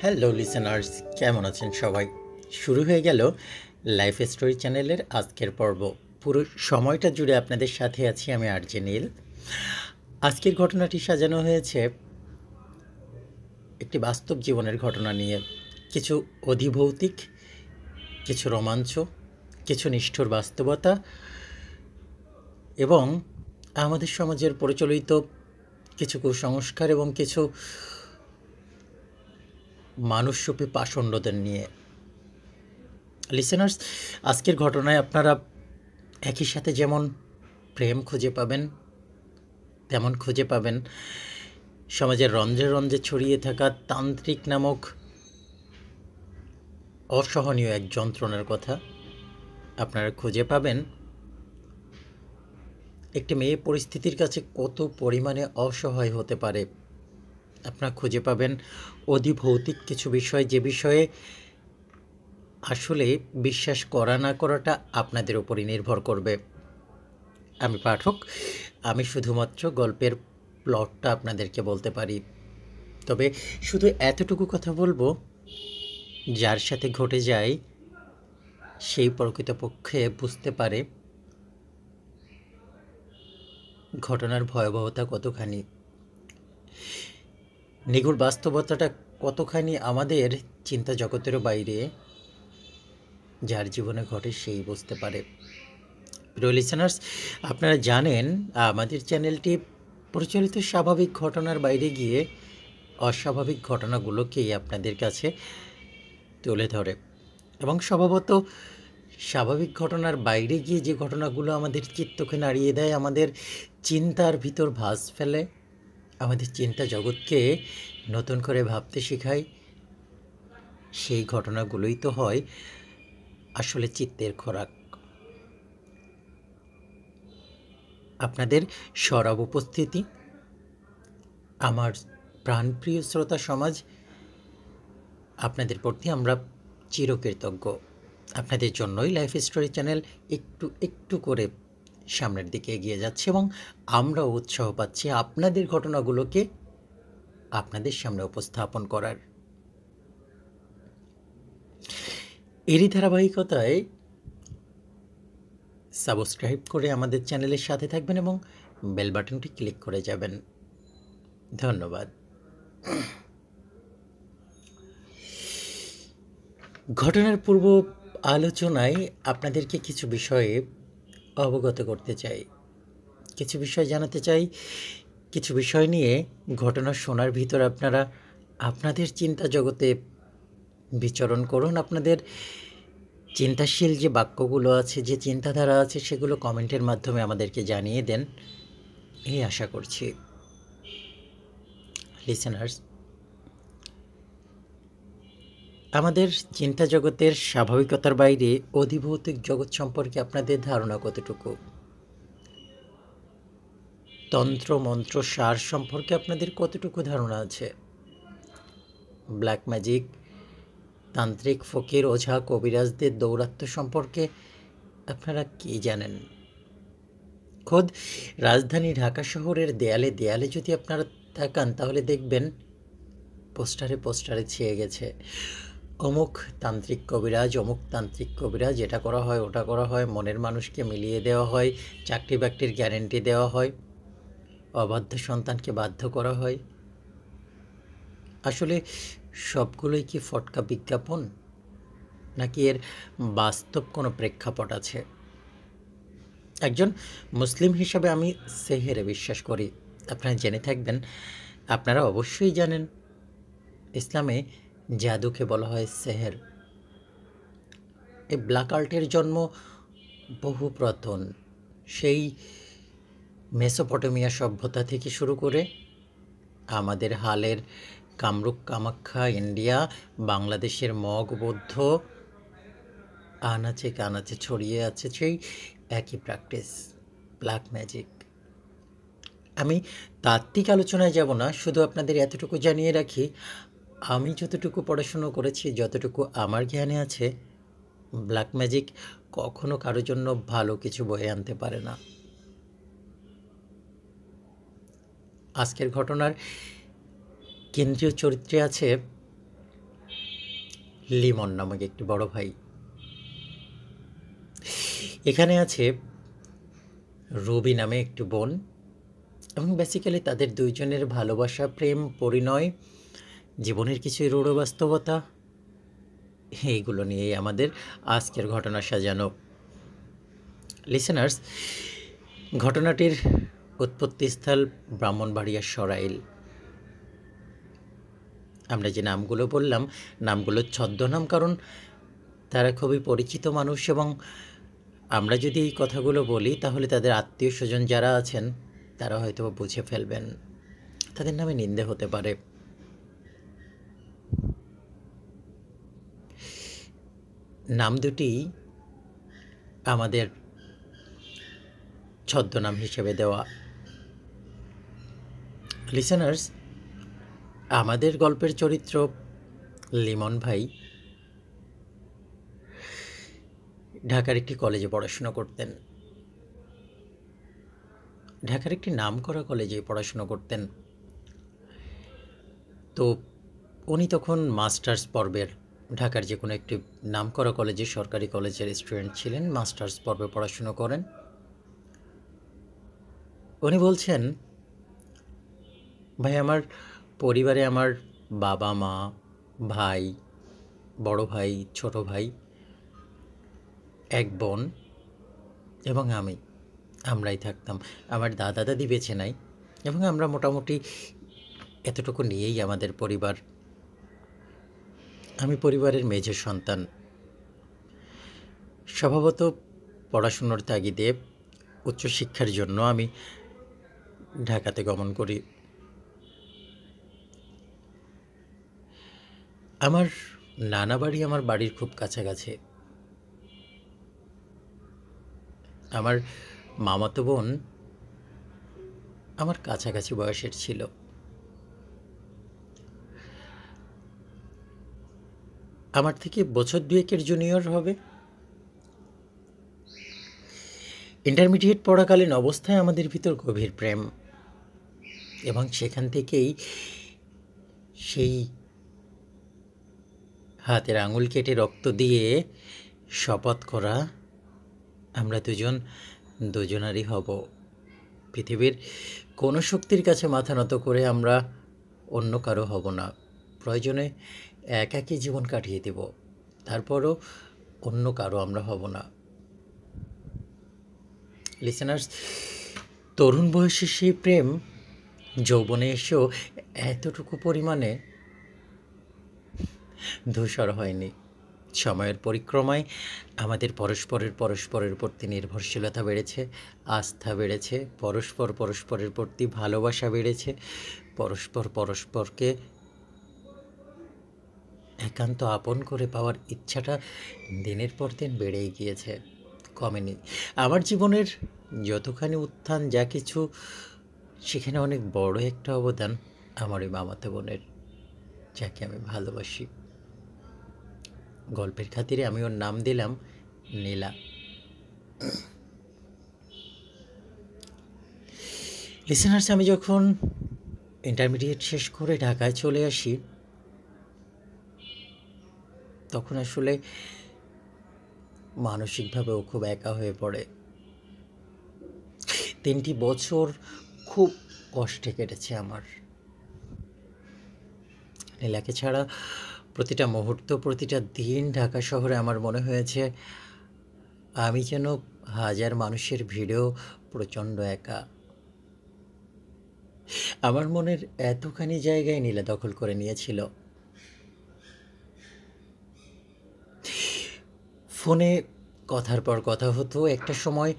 Hello listeners, কেমন আছেন সবাই? শুরু হয়ে গেল লাইফ স্টোরি চ্যানেলের আজকের পর্ব। পুরো সময়টা জুড়ে আপনাদের সাথে আছি আমি আরজে নীল। আজকের ঘটনাটি সাজানো হয়েছে একটি বাস্তব জীবনের ঘটনা নিয়ে। কিছু অধিভৌতিক, কিছু রোমাঞ্চ, কিছু নিষ্ঠুর বাস্তবতা এবং আমাদের সমাজের প্রচলিত কিছু কুসংস্কার এবং কিছু মানুষরূপী পাষণ্ডদের নিয়ে। লিসেনার্স, আজকের ঘটনায় আপনারা একই সাথে যেমন প্রেম খুঁজে পাবেন, তেমন খুঁজে পাবেন সমাজের রঞ্জে রঞ্জে ছড়িয়ে থাকা তান্ত্রিক নামক অসহনীয় এক যন্ত্রণার কথা। আপনারা খুঁজে পাবেন একটি মেয়ে পরিস্থিতির কাছে কত পরিমাণে অসহায় হতে পারে। আপনারা খুঁজে পাবেন অধিভৌতিক কিছু বিষয়, যে বিষয়ে আসলে বিশ্বাস করা না করাটা আপনাদের উপরই নির্ভর করবে। আমি পাঠক, আমি শুধুমাত্র গল্পের প্লটটা আপনাদেরকে বলতে পারি। তবে শুধু এতটুকু কথা বলবো, যার সাথে ঘটে যায় সেই প্রকৃতপক্ষে বুঝতে পারে ঘটনার ভয়াবহতা কতখানি, নিগুড় বাস্তবতাটা কতখানি আমাদের চিন্তা জগতেরও বাইরে। যার জীবনে ঘটে সেই বুঝতে পারে। প্রিয় লিসেনার্স, আপনারা জানেন আমাদের চ্যানেলটি প্রচলিত স্বাভাবিক ঘটনার বাইরে গিয়ে অস্বাভাবিক ঘটনাগুলোকেই আপনাদের কাছে তুলে ধরে এবং স্বভাবত স্বাভাবিক ঘটনার বাইরে গিয়ে যে ঘটনাগুলো আমাদের চিত্তকে নাড়িয়ে দেয়, আমাদের চিন্তার ভিতর ভাঁজ ফেলে, আমাদের চিন্তা জগৎকে নতুন করে ভাবতে শেখায়, সেই ঘটনাগুলোই তো হয় আসলে চিত্তের খোরাক। আপনাদের সরব উপস্থিতি, আমার প্রাণপ্রিয় শ্রোতা সমাজ, আপনাদের প্রতি আমরা চিরকৃতজ্ঞ। আপনাদের জন্যই লাইফ স্টোরি চ্যানেল একটু একটু করে সামনের দিকে এগিয়ে যাচ্ছে এবং আমরাও উৎসাহ পাচ্ছি আপনাদের ঘটনাগুলোকে আপনাদের সামনে উপস্থাপন করার। এরই ধারাবাহিকতায় সাবস্ক্রাইব করে আমাদের চ্যানেলের সাথে থাকবেন এবং বেল বাটনটি ক্লিক করে যাবেন। ধন্যবাদ। ঘটনার পূর্ব আলোচনায় আপনাদেরকে কিছু বিষয়ে অবগত করতে চাই, কিছু বিষয় জানাতে চাই, কিছু বিষয় নিয়ে ঘটনা শোনার ভিতর আপনারা আপনাদের চিন্তা জগতে বিচরণ করুন। আপনাদের চিন্তাশীল যে বাক্যগুলো আছে, যে চিন্তাধারা আছে, সেগুলো কমেন্টের মাধ্যমে আমাদেরকে জানিয়ে দেন, এই আশা করছি। লিসেনার্স, আমাদের চিন্তা জগতের স্বাভাবিকতার বাইরে অধিভৌতিক জগৎ সম্পর্কে আপনাদের ধারণা কতটুকু? তন্ত্র মন্ত্র সার সম্পর্কে আপনাদের কতটুকু ধারণা আছে? ব্ল্যাক ম্যাজিক, তান্ত্রিক, ফকির, ওঝা, কবিরাজদের দৌরাত্ম্য সম্পর্কে আপনারা কি জানেন? খোদ রাজধানী ঢাকা শহরের দেয়ালে দেয়ালে যদি আপনারা তাকান, তাহলে দেখবেন পোস্টারে পোস্টারে ছেয়ে গেছে অমুক তান্ত্রিক কবিরাজ, অমুক তান্ত্রিক কবিরাজ, এটা করা হয়, ওটা করা হয়, মনের মানুষকে মিলিয়ে দেওয়া হয়, চাকরি বাকরির গ্যারেন্টি দেওয়া হয়, অবাধ্য সন্তানকে বাধ্য করা হয়। আসলে সবগুলোই কি ফটকা বিজ্ঞাপন, নাকি এর বাস্তব কোনো প্রেক্ষাপট আছে? একজন মুসলিম হিসাবে আমি সেহেরে বিশ্বাস করি। আপনারা জেনে থাকবেন, আপনারা অবশ্যই জানেন, ইসলামে জাদুকে বলা হয় সেহের। এই ব্ল্যাক আর্টের জন্ম বহু পুরাতন, সেই মেসোপটেমিয়া সভ্যতা থেকে শুরু করে আমাদের হালের কামরূপ কামাখ্যা, ইন্ডিয়া, বাংলাদেশের মগ বৌদ্ধ, আনাচে কানাচে ছড়িয়ে আছে সেই একই প্র্যাকটিস, ব্ল্যাক ম্যাজিক। আমি তাত্ত্বিক আলোচনায় যাব না, শুধু আপনাদের এতটুকু জানিয়ে রাখি, আমি যতটুকু পড়াশুনো করেছি, যতটুকু আমার জ্ঞানে আছে, ব্ল্যাক ম্যাজিক কখনো কারোর জন্য ভালো কিছু বয়ে আনতে পারে না। আজকের ঘটনার কেন্দ্রীয় চরিত্রে আছে লিমন নামক একটি বড় ভাই। এখানে আছে রুবি নামে একটি বোন, এবং বেসিক্যালি তাদের দুইজনের ভালোবাসা, প্রেম, পরিণয়, জীবনের কিছু রূঢ় বাস্তবতা, এইগুলো নিয়েই আমাদের আজকের ঘটনা সাজানো। লিসেনার্স, ঘটনাটির উৎপত্তিস্থল ব্রাহ্মণবাড়িয়ার সরাইল। আমরা যে নামগুলো বললাম, নামগুলো ছদ্মনাম, কারণ তারা খুবই পরিচিত মানুষ, এবং আমরা যদি এই কথাগুলো বলি তাহলে তাদের আত্মীয় স্বজন যারা আছেন তারা হয়তো বুঝে ফেলবেন, তাদের নামে নিন্দে হতে পারে। নাম দুটি আমাদের ছদ্মনাম হিসেবে দেওয়া। লিসেনার্স, আমাদের গল্পের চরিত্র লিমন ভাই ঢাকার একটি কলেজে পড়াশোনা করতেন। ঢাকার একটি নামকরা কলেজে পড়াশোনা করতেন। তো উনি তখন মাস্টার্স পর্বের, ঢাকার যে কোনো একটি নামকরা কলেজে, সরকারি কলেজের স্টুডেন্ট ছিলেন, মাস্টার্স পর্বে পড়াশোনা করেন। উনি বলছেন, ভাই, আমার পরিবারে আমার বাবা মা, ভাই, বড় ভাই, ছোট ভাই, এক বোন এবং আমরাই থাকতাম। আমার দাদা দাদি বেঁচে নাই, এবং আমরা মোটামুটি এতটুকু নিয়েই আমাদের পরিবার। আমি পরিবারের মেঝে সন্তান। স্বভাবত পড়াশুনোর তাগিদে উচ্চশিক্ষার জন্য আমি ঢাকাতে গমন করি। আমার নানা বাড়ি আমার বাড়ির খুব কাছাকাছি। আমার মামাতো বোন আমার কাছাকাছি বয়সের ছিল। আমার থেকে বছর দুয়েকের জুনিয়র হবে। ইন্টারমিডিয়েট পড়াকালীন অবস্থায় আমাদের ভিতর গভীর প্রেম, এবং সেখান থেকেই সেই হাতের আঙুল কেটে রক্ত দিয়ে শপথ করা, আমরা দুজনারই হব। পৃথিবীর কোনো শক্তির কাছে মাথা নত করে আমরা অন্য কারো হব না। প্রয়োজনে একাকী জীবন কাটিয়ে দেব, তারপরও অন্য কারো আমরা হব না। লিসেনার্স, তরুণ বয়সে সেই প্রেম যৌবনে এসেও এতটুকু পরিমাণে ধূসর হয়নি। সময়ের পরিক্রমায় আমাদের পরস্পরের প্রতি নির্ভরশীলতা বেড়েছে, আস্থা বেড়েছে, পরস্পরের প্রতি ভালোবাসা বেড়েছে, পরস্পরকে একান্ত আপন করে পাওয়ার ইচ্ছাটা দিনের পর দিন বেড়েই গিয়েছে, কমেনি। আমার জীবনের যতখানি উত্থান যা কিছু, সেখানে অনেক বড় একটা অবদান আমার ওই মামাতো বোনের, যাকে আমি ভালোবাসি। গল্পের খাতিরে আমি ওর নাম দিলাম নীলা। লিসেনার্স, আমি যখন ইন্টারমিডিয়েট শেষ করে ঢাকায় চলে আসি, তখন আসলে মানসিকভাবেও খুব একা হয়ে পড়ে। 3টি বছর খুব কষ্টে কেটেছে আমার। নীলাকে ছাড়া প্রতিটা মুহূর্ত, প্রতিটা দিন ঢাকা শহরে আমার মনে হয়েছে আমি যেন হাজার মানুষের ভিড়েও প্রচণ্ড একা। আমার মনের এতখানি জায়গায় নীলা দখল করে নিয়েছিল। ফোনে কথার পর কথা হতো। একটা সময়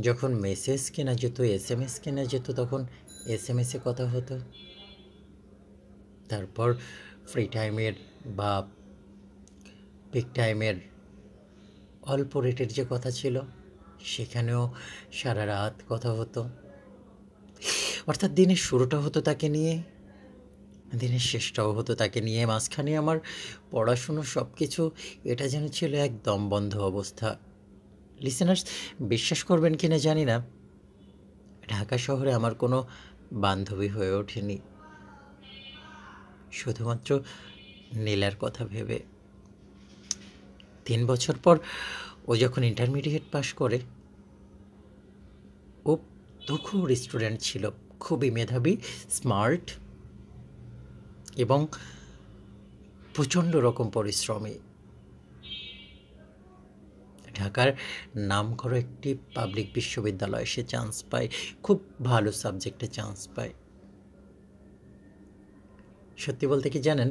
যখন মেসেজ কেনা যেত, SMS কেনা যেত, তখন SMS কথা হতো। তারপর ফ্রি টাইমের বা পিক টাইমের অল্প রেটের যে কথা ছিল, সেখানেও সারা রাত কথা হতো। অর্থাৎ দিনের শুরুটা হতো তাকে নিয়ে, দিনের শেষটাও হতো তাকে নিয়ে। মাঝখানে আমার পড়াশুনো, সব কিছু, এটা যেন ছিল এক দমবন্ধ অবস্থা। লিসেনার্স, বিশ্বাস করবেন কি না জানি না, ঢাকা শহরে আমার কোনো বান্ধবী হয়ে ওঠেনি, শুধুমাত্র নীলার কথা ভেবে। 3 বছর পর ও যখন ইন্টারমিডিয়েট পাশ করে, ও তুখোড় স্টুডেন্ট ছিল, খুবই মেধাবী, স্মার্ট এবং প্রচণ্ড রকম পরিশ্রমী। ঢাকার নামকরা একটি পাবলিক বিশ্ববিদ্যালয়ে সে চান্স পায়, খুব ভালো সাবজেক্টে চান্স পায়। সত্যি বলতে কি জানেন,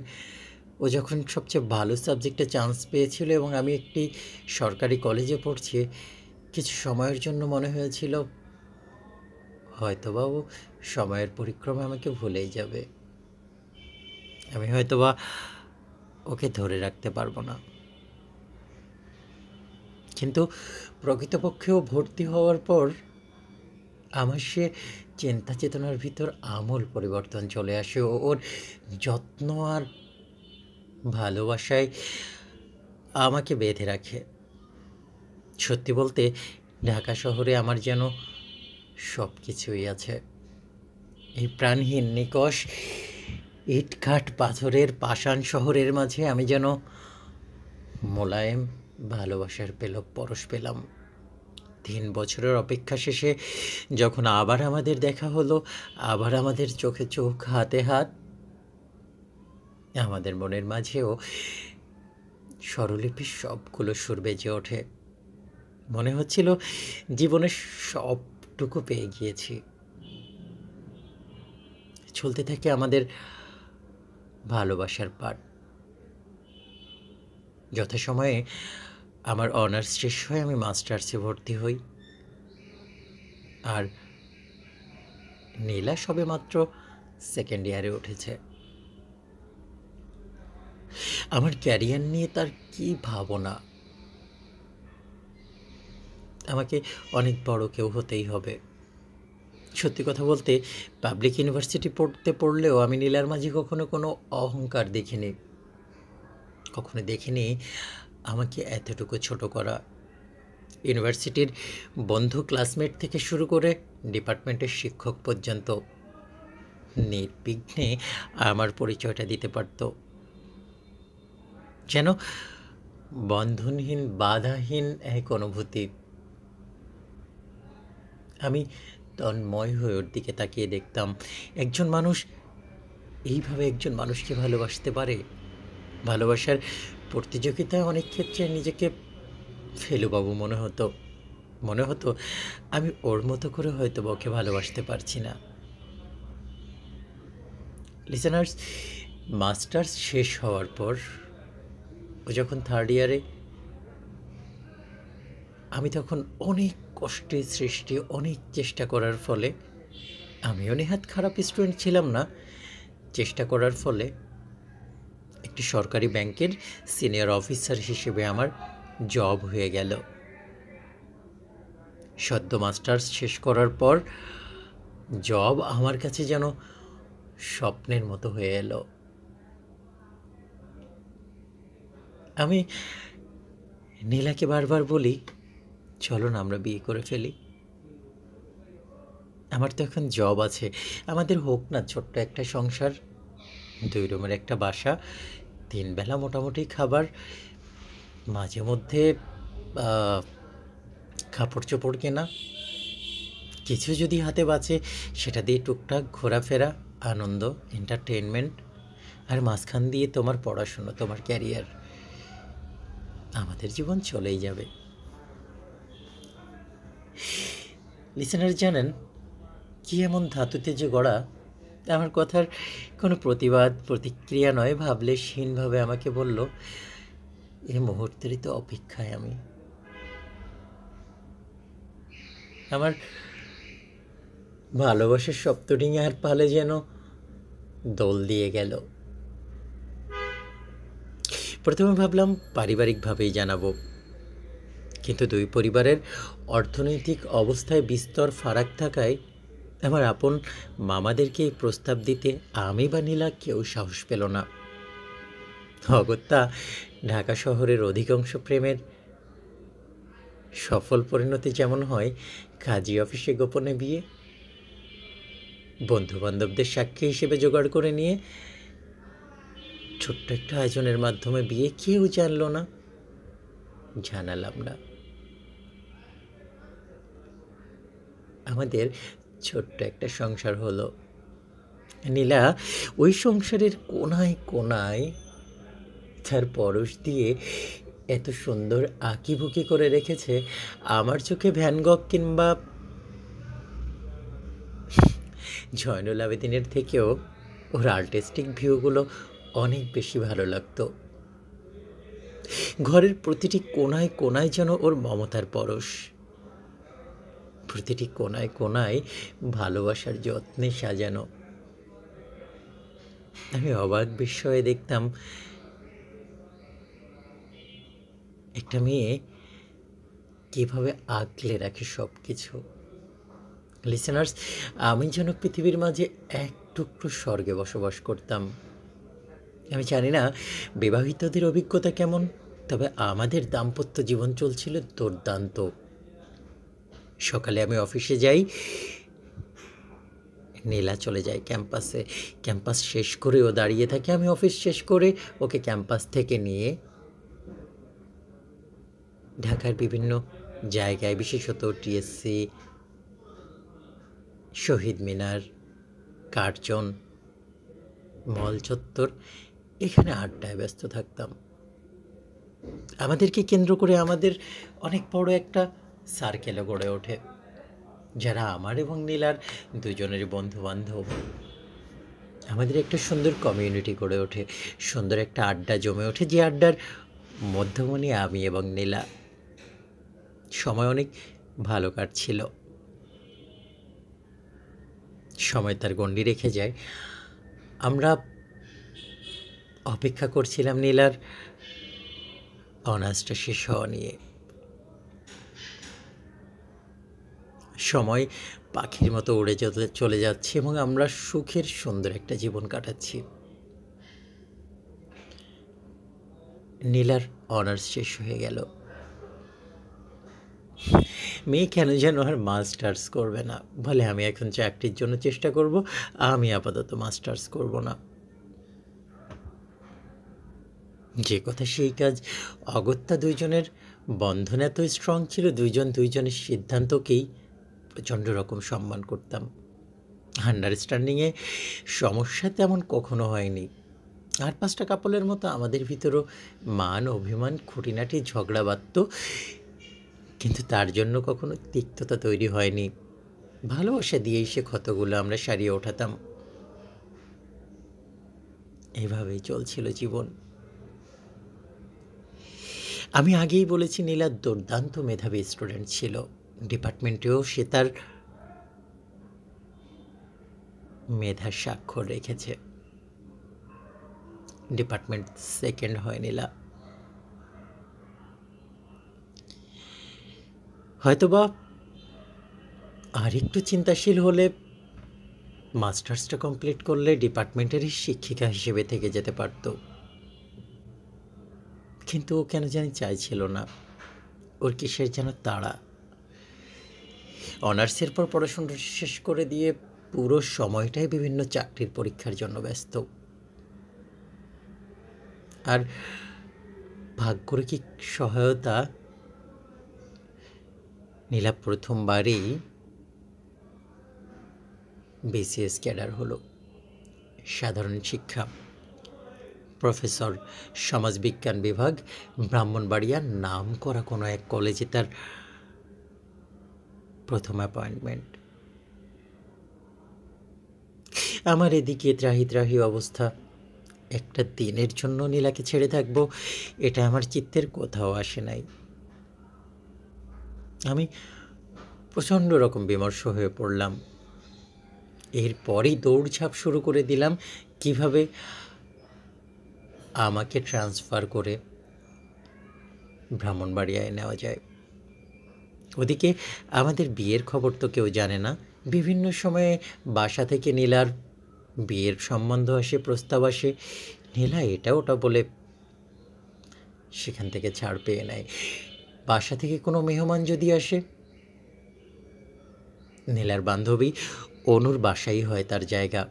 ও যখন সবচেয়ে ভালো সাবজেক্টে চান্স পেয়েছিল এবং আমি একটি সরকারি কলেজে পড়ছি, কিছু সময়ের জন্য মনে হয়েছিল হয়তোবা ও সময়ের পরিক্রমে আমাকে ভুলেই যাবে, আমি হয়তোবা ওকে ধরে রাখতে পারবো না। কিন্তু প্রকৃতপক্ষেও ভর্তি হওয়ার পর আমার সে চিন্তা চেতনার ভিতর আমূল পরিবর্তন চলে আসে। ওর যত্ন আর ভালোবাসায় আমাকে বেঁধে রাখে। সত্যি বলতে ঢাকা শহরে আমার যেন সব কিছুই আছে। এই প্রাণহীন নিকষ ইটকাঠ পাথরের পাষাণ শহরের মাঝে আমি যেন মোলায়েম ভালোবাসার পরশ পেলাম। 3 বছরের অপেক্ষা শেষে যখন আবার আমাদের দেখা হলো, আবার আমাদের চোখে চোখ, হাতে হাত, আমাদের মনের মাঝেও স্বরলিপির সবগুলো সুর বেজে ওঠে। মনে হচ্ছিল জীবনের সবটুকু পেয়ে গিয়েছি। চলতে থাকে আমাদের ভালোবাসার পাঠ। যথাসময়ে আমার অনার্স শেষ হয়ে আমি মাস্টার্সে ভর্তি হই, আর নীলা সবে মাত্র সেকেন্ড ইয়ারে উঠেছে। আমার ক্যারিয়ার নিয়ে তার কি ভাবনা, আমাকে অনেক বড় কেউ হতেই হবে। সত্যি কথা বলতে পাবলিক ইউনিভার্সিটি পড়লেও আমি নীলার মাঝে কখনো কোনো অহংকার দেখিনি, কখনো দেখিনি আমাকে এতটুকু ছোট করা। ইউনিভার্সিটির বন্ধু ক্লাসমেট থেকে শুরু করে ডিপার্টমেন্টের শিক্ষক পর্যন্ত নির্বিঘ্নে আমার পরিচয়টা দিতে পারত। যেন বন্ধনহীন, বাধাহীন এক অনুভূতি। আমি তন্ময় হয়ে ওর দিকে তাকিয়ে দেখতাম, একজন মানুষ এইভাবে একজন মানুষকে ভালোবাসতে পারে। ভালোবাসার প্রতিযোগিতায় অনেক ক্ষেত্রে নিজেকে ফেলুবাবু মনে হতো আমি ওর মতো করে হয়তো ওকে ভালোবাসতে পারছি না। লিসেনার্স, মাস্টার্স শেষ হওয়ার পর ও যখন 3rd ইয়ারে, আমি তখন অনেক কষ্টে সৃষ্টি, অনেক চেষ্টা করার ফলে, আমিও নেহাত খারাপ স্টুডেন্ট ছিলাম না, চেষ্টা করার ফলে একটি সরকারি ব্যাংকের সিনিয়র অফিসার হিসেবে আমার জব হয়ে গেল। সদ্য মাস্টার্স শেষ করার পর জব আমার কাছে যেন স্বপ্নের মতো হয়ে এলো। আমি নীলাকে বারবার বলি, চলো না আমরা বিয়ে করে ফেলি। আমার তো এখন জব আছে, আমাদের হোক না ছোট্ট একটা সংসার, 2 রুমের একটা বাসা, 3 বেলা মোটামুটি খাবার, মাঝে মধ্যে কাপড় চোপড় কেনা, কিছু যদি হাতে বাঁচে সেটা দিয়ে টুকটাক ঘোরাফেরা, আনন্দ, এন্টারটেনমেন্ট, আর মাঝখান দিয়ে তোমার পড়াশুনো, তোমার ক্যারিয়ার, আমাদের জীবন চলেই যাবে। লিসেনার জানেন কি এমন ধাতুতে যে গড়া? আমার কথার কোনো প্রতিবাদ প্রতিক্রিয়া নয়, ভাবলেশহীনভাবে আমাকে বলল, এই মুহূর্তেরই তো অপেক্ষায় আমি। আমার ভালোবাসার সপ্তডিঙার পালে যেন দোল দিয়ে গেল। প্রথমে ভাবলাম পারিবারিকভাবেই জানাবো, কিন্তু 2 পরিবারের অর্থনৈতিক অবস্থায় বিস্তর ফারাক থাকায় আমার আপন মামাদেরকে এই প্রস্তাব দিতে আমি বা নীলা কেউ সাহস পেল না। অগত্যা ঢাকা শহরের অধিকাংশ প্রেমের সফল পরিণতি যেমন হয়, কাজী অফিসে গোপনে বিয়ে, বন্ধুবান্ধবদের সাক্ষী হিসেবে জোগাড় করে নিয়ে ছোট্ট একটা আয়োজনের মাধ্যমে বিয়ে, কেউ জানল না। জানালাম না। আমাদের ছোট্ট একটা সংসার হলো। নীলা ওই সংসারের কোনায় কোনায় তার পরশ দিয়ে এত সুন্দর আঁকিবুকি করে রেখেছে, আমার চোখে ভ্যান গগ কিংবা জয়নুল আবেদিনের থেকেও ওর আর্টিস্টিক ভিউগুলো অনেক বেশি ভালো লাগতো। ঘরের প্রতিটি কোনায় কোনায় যেন ওর মমতার পরশ, প্রতিটি কোনায় কোনায় ভালোবাসার যত্নে সাজানো। আমি অবাক বিস্ময়ে দেখতাম একটা মেয়ে কীভাবে আগলে রাখে সব কিছু। লিসেনার্স, আমি যেন পৃথিবীর মাঝে এক টুকরো স্বর্গে বসবাস করতাম। আমি জানি না বিবাহিতদের অভিজ্ঞতা কেমন, তবে আমাদের দাম্পত্য জীবন চলছিল দুর্দান্ত। সকালে আমি অফিসে যাই, নীলা চলে যায় ক্যাম্পাসে। ক্যাম্পাস শেষ করে ও দাঁড়িয়ে থাকে, আমি অফিস শেষ করে ওকে ক্যাম্পাস থেকে নিয়ে ঢাকার বিভিন্ন জায়গায়, বিশেষত টিএসসি, শহীদ মিনার, কার্জন, মল চত্বর, এখানে আড্ডায় ব্যস্ত থাকতাম। আমাদেরকে কেন্দ্র করে আমাদের অনেক বড় একটা সার্কেলও গড়ে ওঠে, যারা আমার এবং নীলার দুজনের বন্ধুবান্ধব। আমাদের একটা সুন্দর কমিউনিটি গড়ে ওঠে, সুন্দর একটা আড্ডা জমে ওঠে, যে আড্ডার মধ্যমণি আমি এবং নীলা। সময় অনেক ভালো কাটছিল। সময় তার গণ্ডি রেখে যায়। আমরা অপেক্ষা করছিলাম নীলার অনার্সটা শেষ হওয়া নিয়ে। সময় পাখির মতো উড়ে চলে যাচ্ছে এবং আমরা সুখের সুন্দর একটা জীবন কাটাচ্ছি। নীলার অনার্স শেষ হয়ে গেল। মেয়ে কেন যেন আর মাস্টার্স করবে না, বলে আমি এখন চাকরির জন্য চেষ্টা করব, আমি আপাতত মাস্টার্স করব না। যে কথা সেই কাজ। অগত্যা দুইজনের বন্ধন এত স্ট্রং ছিল, দুইজনের সিদ্ধান্তকেই প্রচণ্ড রকম সম্মান করতাম। আন্ডারস্ট্যান্ডিংয়ে সমস্যা তেমন কখনো হয়নি। আর 5টা কাপলের মতো আমাদের ভিতরও মান অভিমান খুঁটিনাটি ঝগড়া বাঁধত, কিন্তু তার জন্য কখনো তিক্ততা তৈরি হয়নি। ভালোবাসা দিয়েই সে ক্ষতগুলো আমরা সারিয়ে ওঠাতাম। এভাবেই চলছিল জীবন। আমি আগেই বলেছি নীলা দুর্দান্ত মেধাবী স্টুডেন্ট ছিল। ডিপার্টমেন্টেও সে তার মেধার স্বাক্ষর রেখেছে। ডিপার্টমেন্ট সেকেন্ড হয় নীলা। হয়তোবা আর একটু চিন্তাশীল হলে মাস্টার্সটা কমপ্লিট করলে ডিপার্টমেন্টেরই শিক্ষিকা হিসেবে থেকে যেতে পারত, কিন্তু ও কেন জানি চাইছিল না। ওর কিসের যেন তাড়া। অনার্সের পর পড়াশোনা শেষ করে দিয়ে পুরো সময়টাই বিভিন্ন চাকরির পরীক্ষার জন্য ব্যস্ত। আর ভাগ্যর কি সহায়তা, নীলা প্রথমবারই বিসিএস ক্যাডার হলো। সাধারণ শিক্ষা, প্রফেসর, সমাজবিজ্ঞান বিভাগ, ব্রাহ্মণবাড়িয়ার নাম করা কোনো এক কলেজে তার প্রথম অ্যাপয়েন্টমেন্ট। আমার এদিকে ত্রাহি ত্রাহি অবস্থা। একটা দিনের জন্য নীলাকে ছেড়ে থাকবো, এটা আমার চিত্তের কোথাও আসে নাই। আমি প্রচণ্ড রকম বিমর্ষ হয়ে পড়লাম। এরপরই দৌড়ঝাঁপ শুরু করে দিলাম কিভাবে আমাকে ট্রান্সফার করে ব্রাহ্মণবাড়িয়ায় নেওয়া যায়। ওদিকে আমাদের বিয়ের খবর তো কেউ জানে না। বিভিন্ন সময়ে বাসা থেকে নীলার বিয়ের সম্বন্ধ আসে, প্রস্তাব আসে। নীলা এটা ওটা বলে সেখান থেকে ছাড় পেয়ে নেয়। বাসা থেকে কোনো মেহমান যদি আসে, নীলার বান্ধবী অনুর বাসাই হয় তার জায়গা।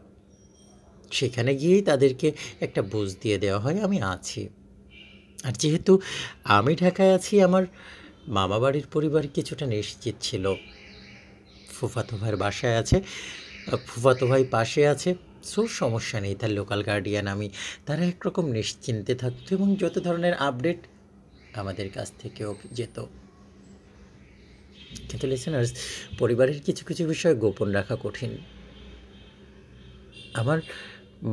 সেখানে গিয়েই তাদেরকে একটা বুঝ দিয়ে দেওয়া হয় আমি আছি। আর যেহেতু আমি ঢাকায় আছি, আমার মামাবাড়ির পরিবার কিছুটা নিশ্চিত ছিল। ফুফাতো ভাইয়ের বাসায় আছে, ফুফাতো ভাই পাশে আছে, সো সমস্যা নেই, তার লোকাল গার্ডিয়ান আমি। তারা একরকম নিশ্চিন্তে থাকতো এবং যত ধরনের আপডেট আমাদের কাছ থেকেও যেত। কিন্তু লিসেনার্স, পরিবারের কিছু কিছু বিষয় গোপন রাখা কঠিন। আমার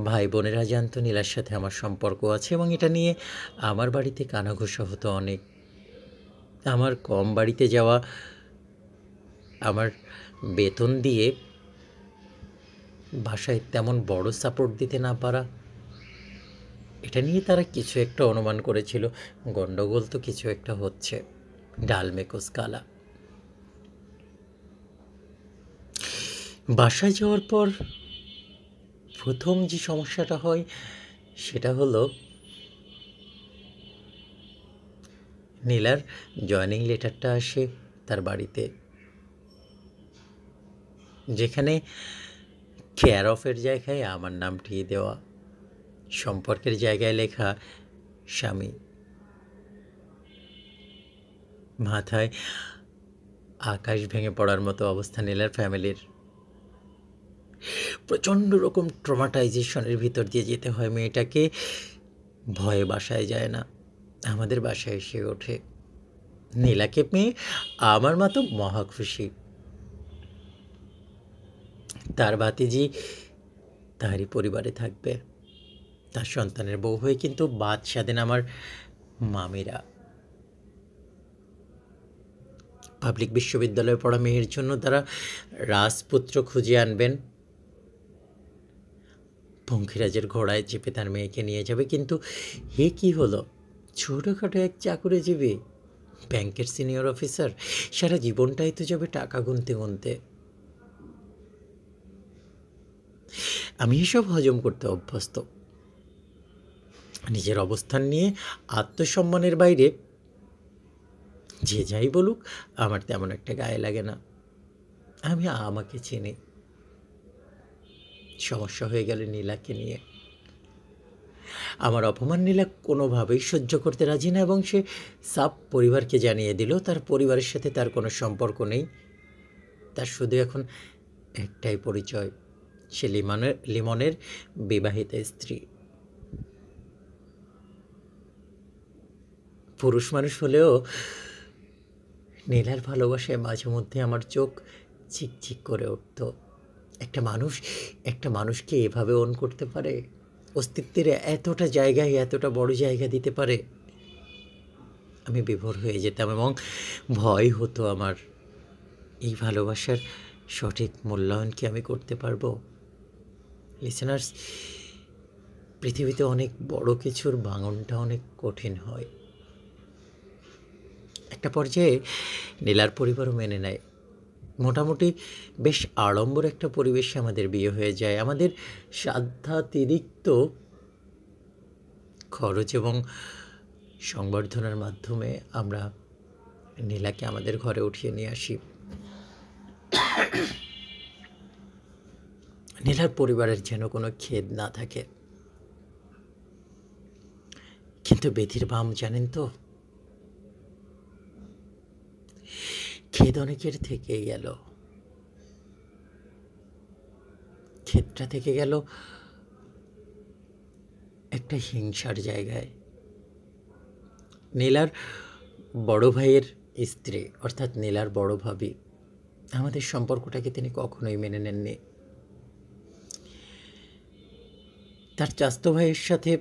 ভাই বোনেরা জানতো নীলার সাথে আমার সম্পর্ক আছে এবং এটা নিয়ে আমার বাড়িতে কানাঘুষা হতো অনেক। আমার কম বাড়িতে যাওয়া, আমার বেতন দিয়ে বাসায় তেমন বড় সাপোর্ট দিতে না পারা, এটা নিয়ে তারা কিছু একটা অনুমান করেছিল, গন্ডগোল তো কিছু একটা হচ্ছে, ডাল মেকোস কালা। বাসায় যাওয়ার পর প্রথম যে সমস্যাটা হয় সেটা হলো নীলার জয়নিং লেটারটা আসে তার বাড়িতে, যেখানে কেয়ার অফের জায়গায় আমার নামটি দেওয়া, সম্পর্কের জায়গায় লেখা স্বামী। মাথায় আকাশ ভেঙে পড়ার মতো অবস্থা নীলার ফ্যামিলির। প্রচণ্ড রকম ট্রমাটাইজেশনের ভিতর দিয়ে যেতে হয় মেয়েটাকে। ভয়ে বাসায় যায় না, আমাদের বাসায় এসে ওঠে। নীলাকে পেয়ে আমার মা তো মহা খুশি। তার ভাতিজি তারই পরিবারে থাকবে, তার সন্তানের বউ হয়ে। কিন্তু বাদ স্বাধীন আমার মামিরা পাবলিক বিশ্ববিদ্যালয়ে পড়া মেয়ের জন্য তারা রাজপুত্র খুঁজে আনবেন, পঙ্খিরাজের ঘোড়ায় চেপে তার মেয়েকে নিয়ে যাবে। কিন্তু হে কি হলো, ছোটোখাটো এক চাকুরিজীবী ব্যাংকের সিনিয়র অফিসার, সারা জীবনটাই তো যাবে টাকা গুনতে গুনতে। আমি এসব হজম করতে অভ্যস্ত। নিজের অবস্থান নিয়ে আত্মসম্মানের বাইরে যে যাই বলুক আমার তেমন একটা গায়ে লাগে না। আমি আমাকে চিনি। সমস্যা হয়ে গেল নীলাকে নিয়ে। আমার অপমান নীলা কোনোভাবেই সহ্য করতে রাজি না এবং সে সাব পরিবারকে জানিয়ে দিল তার পরিবারের সাথে তার কোনো সম্পর্ক নেই। তার শুধু এখন একটাই পরিচয়, সে লিমনের বিবাহিতা স্ত্রী। পুরুষ মানুষ হলেও নীলার ভালোবাসায় মাঝে মধ্যে আমার চোখ চিকচিক করে উঠত। একটা মানুষকে এভাবে অন করতে পারে, অস্তিত্বের এতটা জায়গায় এতটা বড় জায়গা দিতে পারে। আমি বিভোর হয়ে যেতাম এবং ভয় হতো আমার, এই ভালোবাসার সঠিক মূল্যায়ন কি আমি করতে পারবো? লিসেনার্স, পৃথিবীতে অনেক বড় কিছুর ভাঙনটা অনেক কঠিন হয়। একটা পর্যায়ে নীলার পরিবারও মেনে নেয়। মোটামুটি বেশ আড়ম্বর একটা পরিবেশে আমাদের বিয়ে হয়ে যায়। আমাদের সাধ্যাতিরিক্ত খরচ এবং সংবর্ধনার মাধ্যমে আমরা নীলাকে আমাদের ঘরে উঠিয়ে নিয়ে আসি। নীলার পরিবারের যেন কোনো খেদ না থাকে। কিন্তু বেধির বাম জানেন তো, খেদ অনেকের থেকেই গেল। ক্ষেতটা থেকে গেল একটা হিংসার জায়গায়। নীলার বড় ভাইয়ের স্ত্রী অর্থাৎ নীলার বড় ভাবি আমাদের সম্পর্কটাকে তিনি কখনোই মেনে নেননি। তার চাচাতো ভাইয়ের সাথে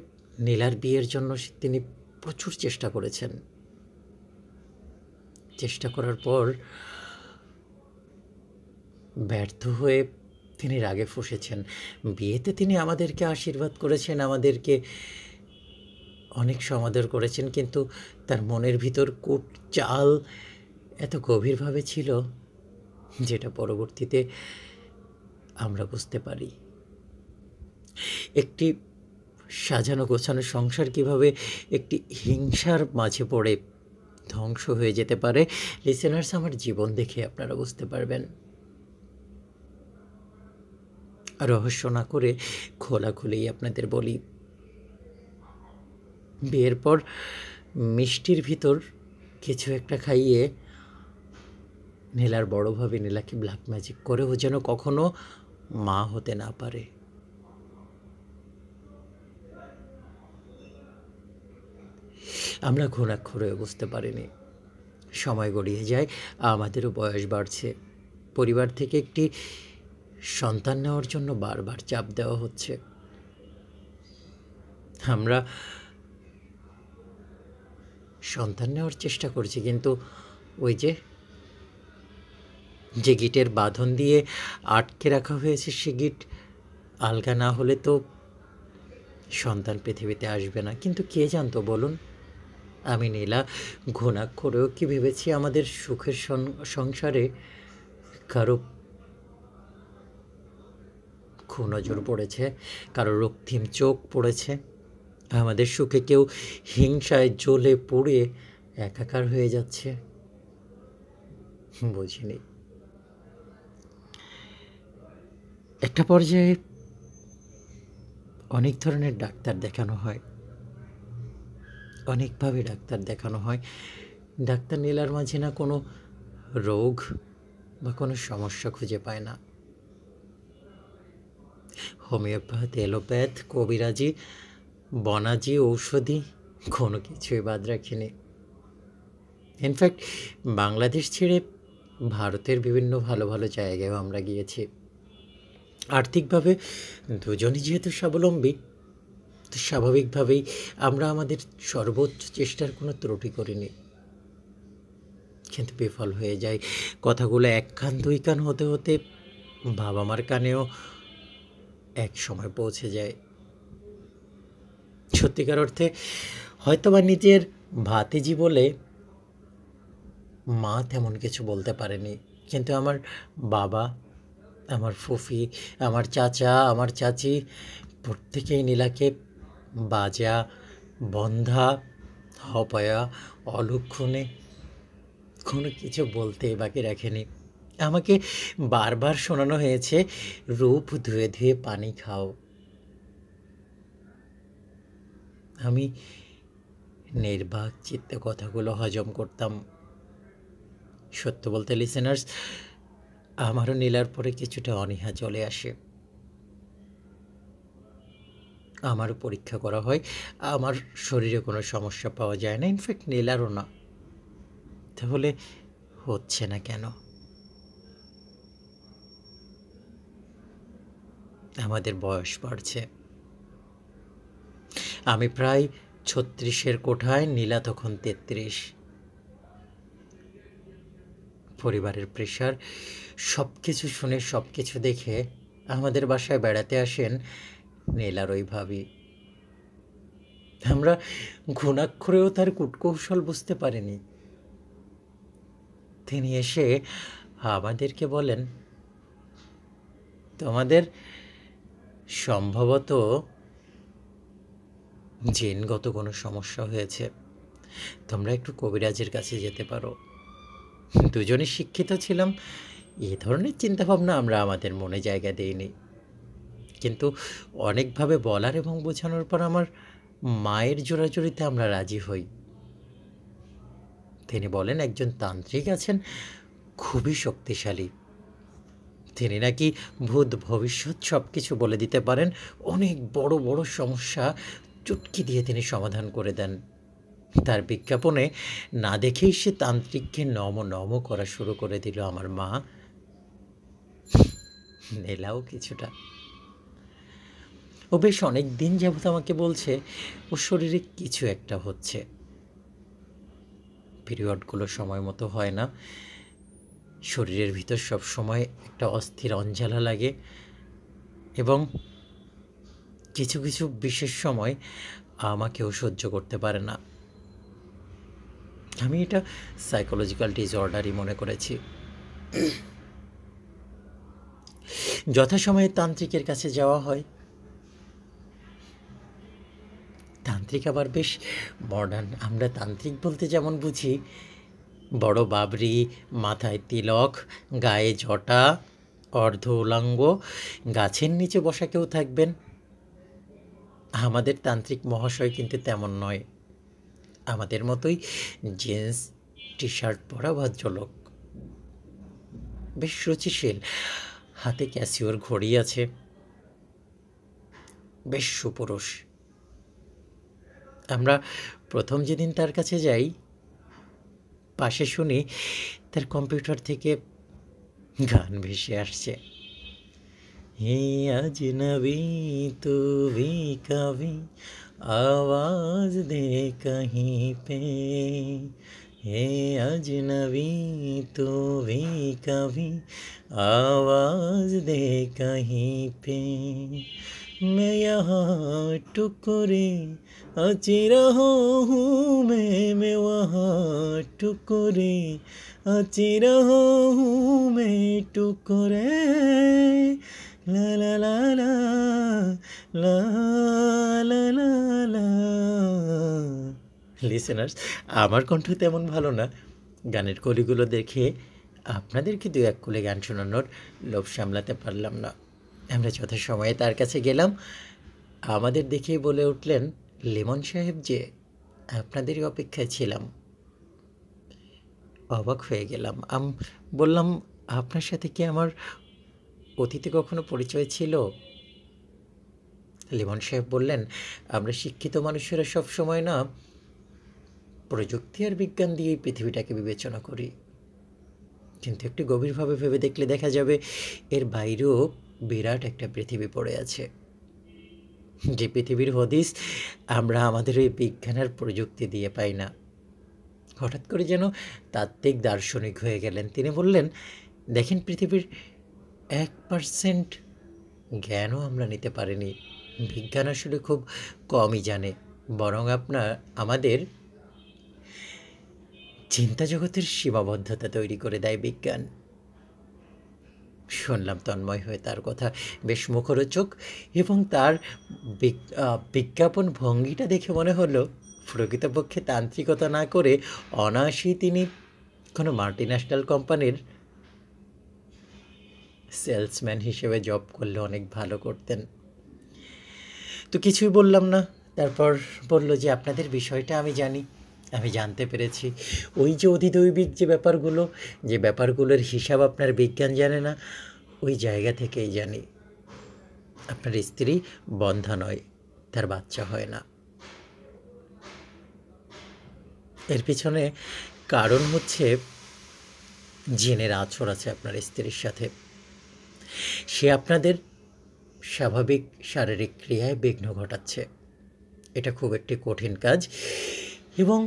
নীলার বিয়ের জন্য তিনি প্রচুর চেষ্টা করেছেন। চেষ্টা করার পর ব্যর্থ হয়ে তিনি রাগে ফুঁসেছেন। বিয়েতে তিনি আমাদেরকে আশীর্বাদ করেছেন, আমাদেরকে অনেক সমাদর করেছেন, কিন্তু তার মনের ভিতর কূট চাল এত গভীরভাবে ছিল যেটা পরবর্তীতে আমরা বুঝতে পারি। একটি সাজানো গোছানো সংসার কিভাবে একটি হিংসার মাঝে পড়ে ধ্বংস হয়ে যেতে পারে, লিসেনার্স আমার জীবন দেখে আপনারা বুঝতে পারবেন। রহস্য না করে খোলাখুলি আপনাদের বলি, বিয়ের পর মিষ্টির ভিতর কিছু একটা খাইয়ে নীলার বড় ভাবে নীলাকে ব্ল্যাক ম্যাজিক করে ও যেন কখনো মা হতে না পারে। আমরা ঘুণাক্ষর হয়ে বুঝতে পারিনি। সময় গড়িয়ে যায়, আমাদেরও বয়স বাড়ছে। পরিবার থেকে একটি সন্তান নেওয়ার জন্য বারবার চাপ দেওয়া হচ্ছে। আমরা সন্তান নেওয়ার চেষ্টা করছি, কিন্তু ওই যে গিটের বাঁধন দিয়ে আটকে রাখা হয়েছে, সে গিট আলগা না হলে তো সন্তান পৃথিবীতে আসবে না। কিন্তু কে জানতো বলুন? আমি নীলা ঘুণাক্ষরেও কি ভেবেছি আমাদের সুখের সংসারে কারো নজর পড়েছে, কারো রক্তিম চোখ পড়েছে, আমাদের সুখে কেউ হিংসায় জ্বলে পুড়ে একাকার হয়ে যাচ্ছে? বুঝিনি। একটা পর্যায়ে অনেক ধরনের ডাক্তার দেখানো হয়, অনেকভাবে ডাক্তার দেখানো হয়। ডাক্তার নীলার মাঝে না কোনো রোগ বা কোনো সমস্যা খুঁজে পায় না। হোমিওপ্যাথ, এলোপ্যাথ, কবিরাজি, বনাজি, ঔষধি কোনো কিছুই বাদ রাখিনি। ইনফ্যাক্ট বাংলাদেশ ছেড়ে ভারতের বিভিন্ন ভালো ভালো জায়গায়ও আমরা গিয়েছি। আর্থিকভাবে দুজনই যেহেতু স্বাবলম্বী, তো স্বাভাবিকভাবেই আমরা আমাদের সর্বোচ্চ চেষ্টার কোনো ত্রুটি করিনি, কিন্তু বিফল হয়ে যায়। কথাগুলো এক কান দুই কান হতে হতে বাবা মার কানেও এক সময় পৌঁছে যায়। সত্যিকার অর্থে হয়তোবা নিজের ভাতিজি বলে মা তেমন কিছু বলতে পারেনি, কিন্তু আমার বাবা, আমার ফুফি, আমার চাচা, আমার চাচি প্রত্যেকেই নীলাকে বাজা, বন্ধা, হপয়া, অলক্ষণে কোনো কিছু বলতে বাকি রাখেনি। আমাকে বারবার শোনানো হয়েছে, রূপ ধুয়ে ধুয়ে পানি খাও। আমি নির্বাক চিত্তে কথাগুলো হজম করতাম। সত্য বলতে লিসেনার্স, আমারও নীলার পরে কিছুটা অনীহা চলে আসে। আমারও পরীক্ষা করা হয়, আমার শরীরে কোনো সমস্যা পাওয়া যায় না, ইনফ্যাক্ট নীলারও না। তাহলে হচ্ছে না কেন? আমাদের বয়স বাড়ছে। আমি প্রায় 36-এর কোঠায়, নীলা তখন 33। পরিবারের প্রেশার, সব কিছু শুনে, সব কিছু দেখে আমাদের বাসায় বেড়াতে আসেন নীলার ওই ভাবি। আমরা ঘুণাক্ষরেও তার কূটকৌশল বুঝতে পারিনি। তিনি এসে আমাদেরকে বলেন, তোমাদের সম্ভবত জিনগত কোনো সমস্যা হয়েছে, তোমরা একটু কবিরাজের কাছে যেতে পারো। দুজনে শিক্ষিত ছিলাম, এ ধরনের চিন্তাভাবনা আমরা আমাদের মনে জায়গা দিইনি, কিন্তু অনেকভাবে বলার এবং বোঝানোর পর আমার মায়ের জোরাজুরিতে আমরা রাজি হই। তিনি বলেন একজন তান্ত্রিক আছেন, খুবই শক্তিশালী। তিনি নাকি ভূত ভবিষ্যৎ সব কিছু বলে দিতে পারেন। অনেক বড় বড় সমস্যা চুটকি দিয়ে তিনি সমাধান করে দেন। তার বিজ্ঞাপনে না দেখেই সে তান্ত্রিককে নম নম করা শুরু করে দিল। আমার মা, নীলাও কিছুটা। ও বেশ অনেক দিন যাবত আমাকে বলছে ওর শরীরে কিছু একটা হচ্ছে, পিরিয়ডগুলো সময় মতো হয় না, শরীরের ভিতর সব সময় একটা অস্থির অঞ্জালা লাগে, এবং কিছু কিছু বিশেষ সময় আমাকেও সহ্য করতে পারে না। আমি এটা সাইকোলজিক্যাল ডিসঅর্ডারই মনে করেছি। যথাসময়ে তান্ত্রিকের কাছে যাওয়া হয়। তান্ত্রিক আবার বেশ মডার্ন। আমরা তান্ত্রিক বলতে যেমন বুঝি, বড় বাবরি, মাথায় তিলক, গায়ে জটা, অর্ধ উলাঙ্গ, গাছের নিচে বসা কেউ থাকবেন। আমাদের তান্ত্রিক মহাশয় কিন্তু তেমন নয়। আমাদের মতোই জিন্স টি শার্ট পরা ভদ্রলোক, বেশ রুচিশীল, হাতে ক্যাসিওর ঘড়ি আছে, বেশ সুপুরুষ। আমরা প্রথম যেদিন তার কাছে যাই, পাশে শুনি তার কম্পিউটার থেকে গান ভেসে আসছে। হে अजनबी तू भी कभी आवाज दे कहीं पे, हे अजनबी तू भी कभी आवाज दे कहीं पे, मैं यहाँ टुकड़े अची रहा हूँ, मैं वहाँ टुकड़े अची रहा हूँ, मैं टुकड़े লা লা লা লা লা লা লা লা। লিসেনার্স, আমার কণ্ঠ তেমন ভালো না, গানের কলিগুলো দেখে আপনাদেরকে দু এক কুলে গান শোনানোর লোভ সামলাতে পারলাম না। আমরা যথাসময়ে তার কাছে গেলাম, আমাদের দেখেই বলে উঠলেন, লিমন সাহেব যে, আপনাদেরই অপেক্ষায় ছিলাম। অবাক হয়ে গেলাম। বললাম, আপনার সাথে কি আমার অতীতে কখনো পরিচয় ছিল? লিমন সাহেব বললেন, আমরা শিক্ষিত মানুষেরা সব সময় না প্রযুক্তি আর বিজ্ঞান দিয়েই পৃথিবীটাকে বিবেচনা করি, কিন্তু একটু গভীরভাবে ভেবে দেখলে দেখা যাবে এর বাইরেও বিরাট একটা পৃথিবী পড়ে আছে, যে পৃথিবীর হদিস আমরা আমাদের ওই বিজ্ঞান আর প্রযুক্তি দিয়ে পাই না। হঠাৎ করে যেন তাত্ত্বিক দার্শনিক হয়ে গেলেন। তিনি বললেন, দেখেন, পৃথিবীর 1% জ্ঞানও আমরা নিতে পারিনি। বিজ্ঞান আসলে খুব কমই জানে, বরং আমাদের চিন্তা জগতের সীমাবদ্ধতা তৈরি করে দেয় বিজ্ঞান। শুনলাম তন্ময় হয়ে তার কথা, বেশ মুখরোচক, এবং তার বিজ্ঞাপন ভঙ্গিটা দেখে মনে হলো প্রকৃতপক্ষে তান্ত্রিকতা না করে অনায়াসেই তিনি কোনো মাল্টিন্যাশনাল কোম্পানির সেলসম্যান হিসেবে জব করলে অনেক ভালো করতেন। তো কিছুই বললাম না। তারপর বলল যে, আপনাদের বিষয়টা আমি জানি, আমি জানতে পেরেছি ওই যে অধিদৈবিক যে ব্যাপারগুলোর হিসাব আপনার বিজ্ঞান জানে না, ওই জায়গা থেকেই জানি আপনার স্ত্রী বন্ধা নয়, তার বাচ্চা হয় না। এর পিছনে কারণ হচ্ছে জিনের আছর আছে আপনার স্ত্রীর সাথে, সে আপনাদের স্বাভাবিক শারীরিক ক্রিয়ায় বিঘ্ন ঘটাচ্ছে। এটা খুব একটি কঠিন কাজ, এবং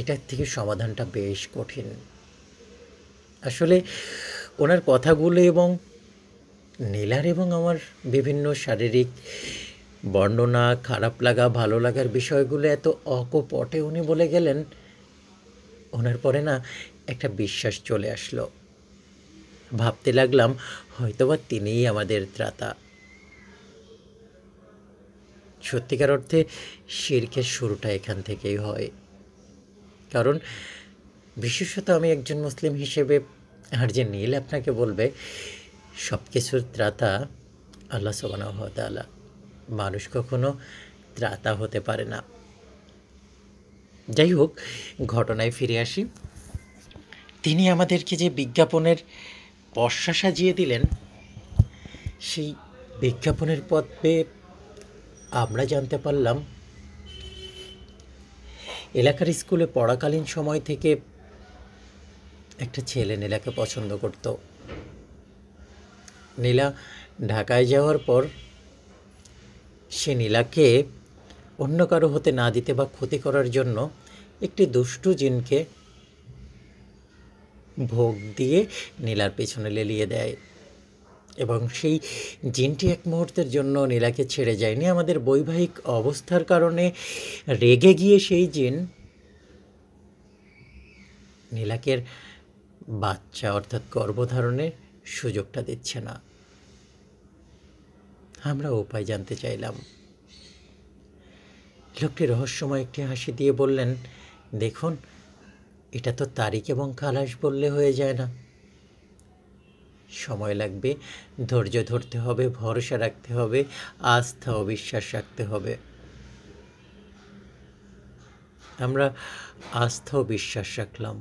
এটার থেকে সমাধানটা বেশ কঠিন। আসলে ওনার কথাগুলো এবং নীলার এবং আমার বিভিন্ন শারীরিক বর্ণনা, খারাপ লাগা, ভালো লাগার বিষয়গুলো এত অকপটে উনি বলে গেলেন, ওনার পরে না একটা বিশ্বাস চলে আসলো। ভাবতে লাগলাম, হয়তোবা তিনিই আমাদের ত্রাতা। সত্যিকার অর্থে শিরকের শুরুটা এখান থেকেই হয়। কারণ বিশেষত আমি একজন মুসলিম হিসেবে, আর যে নীল আপনাকে বলবে, সব কিছুর ত্রাতা আল্লাহ সুবহানাহু ওয়া তাআলা, মানুষ কখনো ত্রাতা হতে পারে না। যাই হোক, ঘটনায় ফিরে আসি। তিনি আমাদেরকে যে বিজ্ঞাপনের পসরা সাজিয়ে দিলেন, সেই বিজ্ঞাপনের পথ পেয়ে আমরা জানতে পারলাম, এলাকার স্কুলে পড়াকালীন সময় থেকে একটা ছেলে নীলাকে পছন্দ করত। নীলা ঢাকায় যাওয়ার পর সে নীলাকে অন্য কারো হতে না দিতে বা ক্ষতি করার জন্য একটি দুষ্টু জিনকে ভোগ দিয়ে নীলার পেছনে লেলিয়ে দেয়, এবং সেই জিনটি এক মুহূর্তের জন্য নীলাকে ছেড়ে যায়নি। আমাদের বৈবাহিক অবস্থার কারণে রেগে গিয়ে সেই জিন নীলাকে বাচ্চা অর্থাৎ গর্ভধারণের সুযোগটা দিচ্ছে না। আমরা উপায় জানতে চাইলাম। লোকটি রহস্যময় একটি হাসি দিয়ে বললেন, দেখুন, এটা তো তারিক এবং খালাস বললে হয়ে যায় না, সময় লাগবে, ধৈর্য ধরতে হবে, ভরসা রাখতে হবে, আস্থা ও বিশ্বাস রাখতে হবে। আমরা আস্থা ও বিশ্বাস রাখলাম।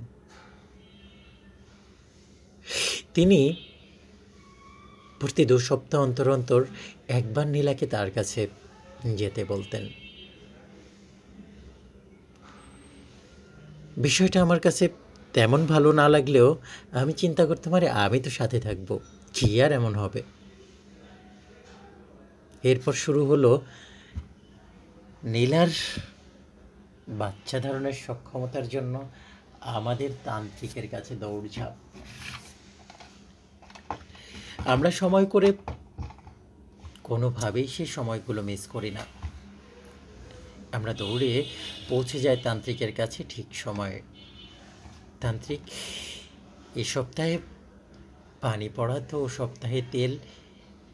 তিনি প্রতি ২ সপ্তাহ অন্তর অন্তর একবার নীলাকে তার কাছে যেতে বলতেন। বিষয়টা আমার কাছে তেমন ভালো না লাগলেও আমি চিন্তা করতে পারি, আমি তো সাথে থাকবো, কি আর এমন হবে। এরপর শুরু হলো নীলার বাচ্চা ধারণের সক্ষমতার জন্য আমাদের তান্ত্রিকের কাছে দৌড়ঝাঁপ। আমরা সময় করে কোনোভাবেই সেই সময়গুলো মিস করি না। আমরা দৌড়ে পৌঁছে যাই তান্ত্রিকের কাছে ঠিক সময়ে। তান্ত্রিক এ সপ্তাহে পানি পড়া, তো ও সপ্তাহে তেল,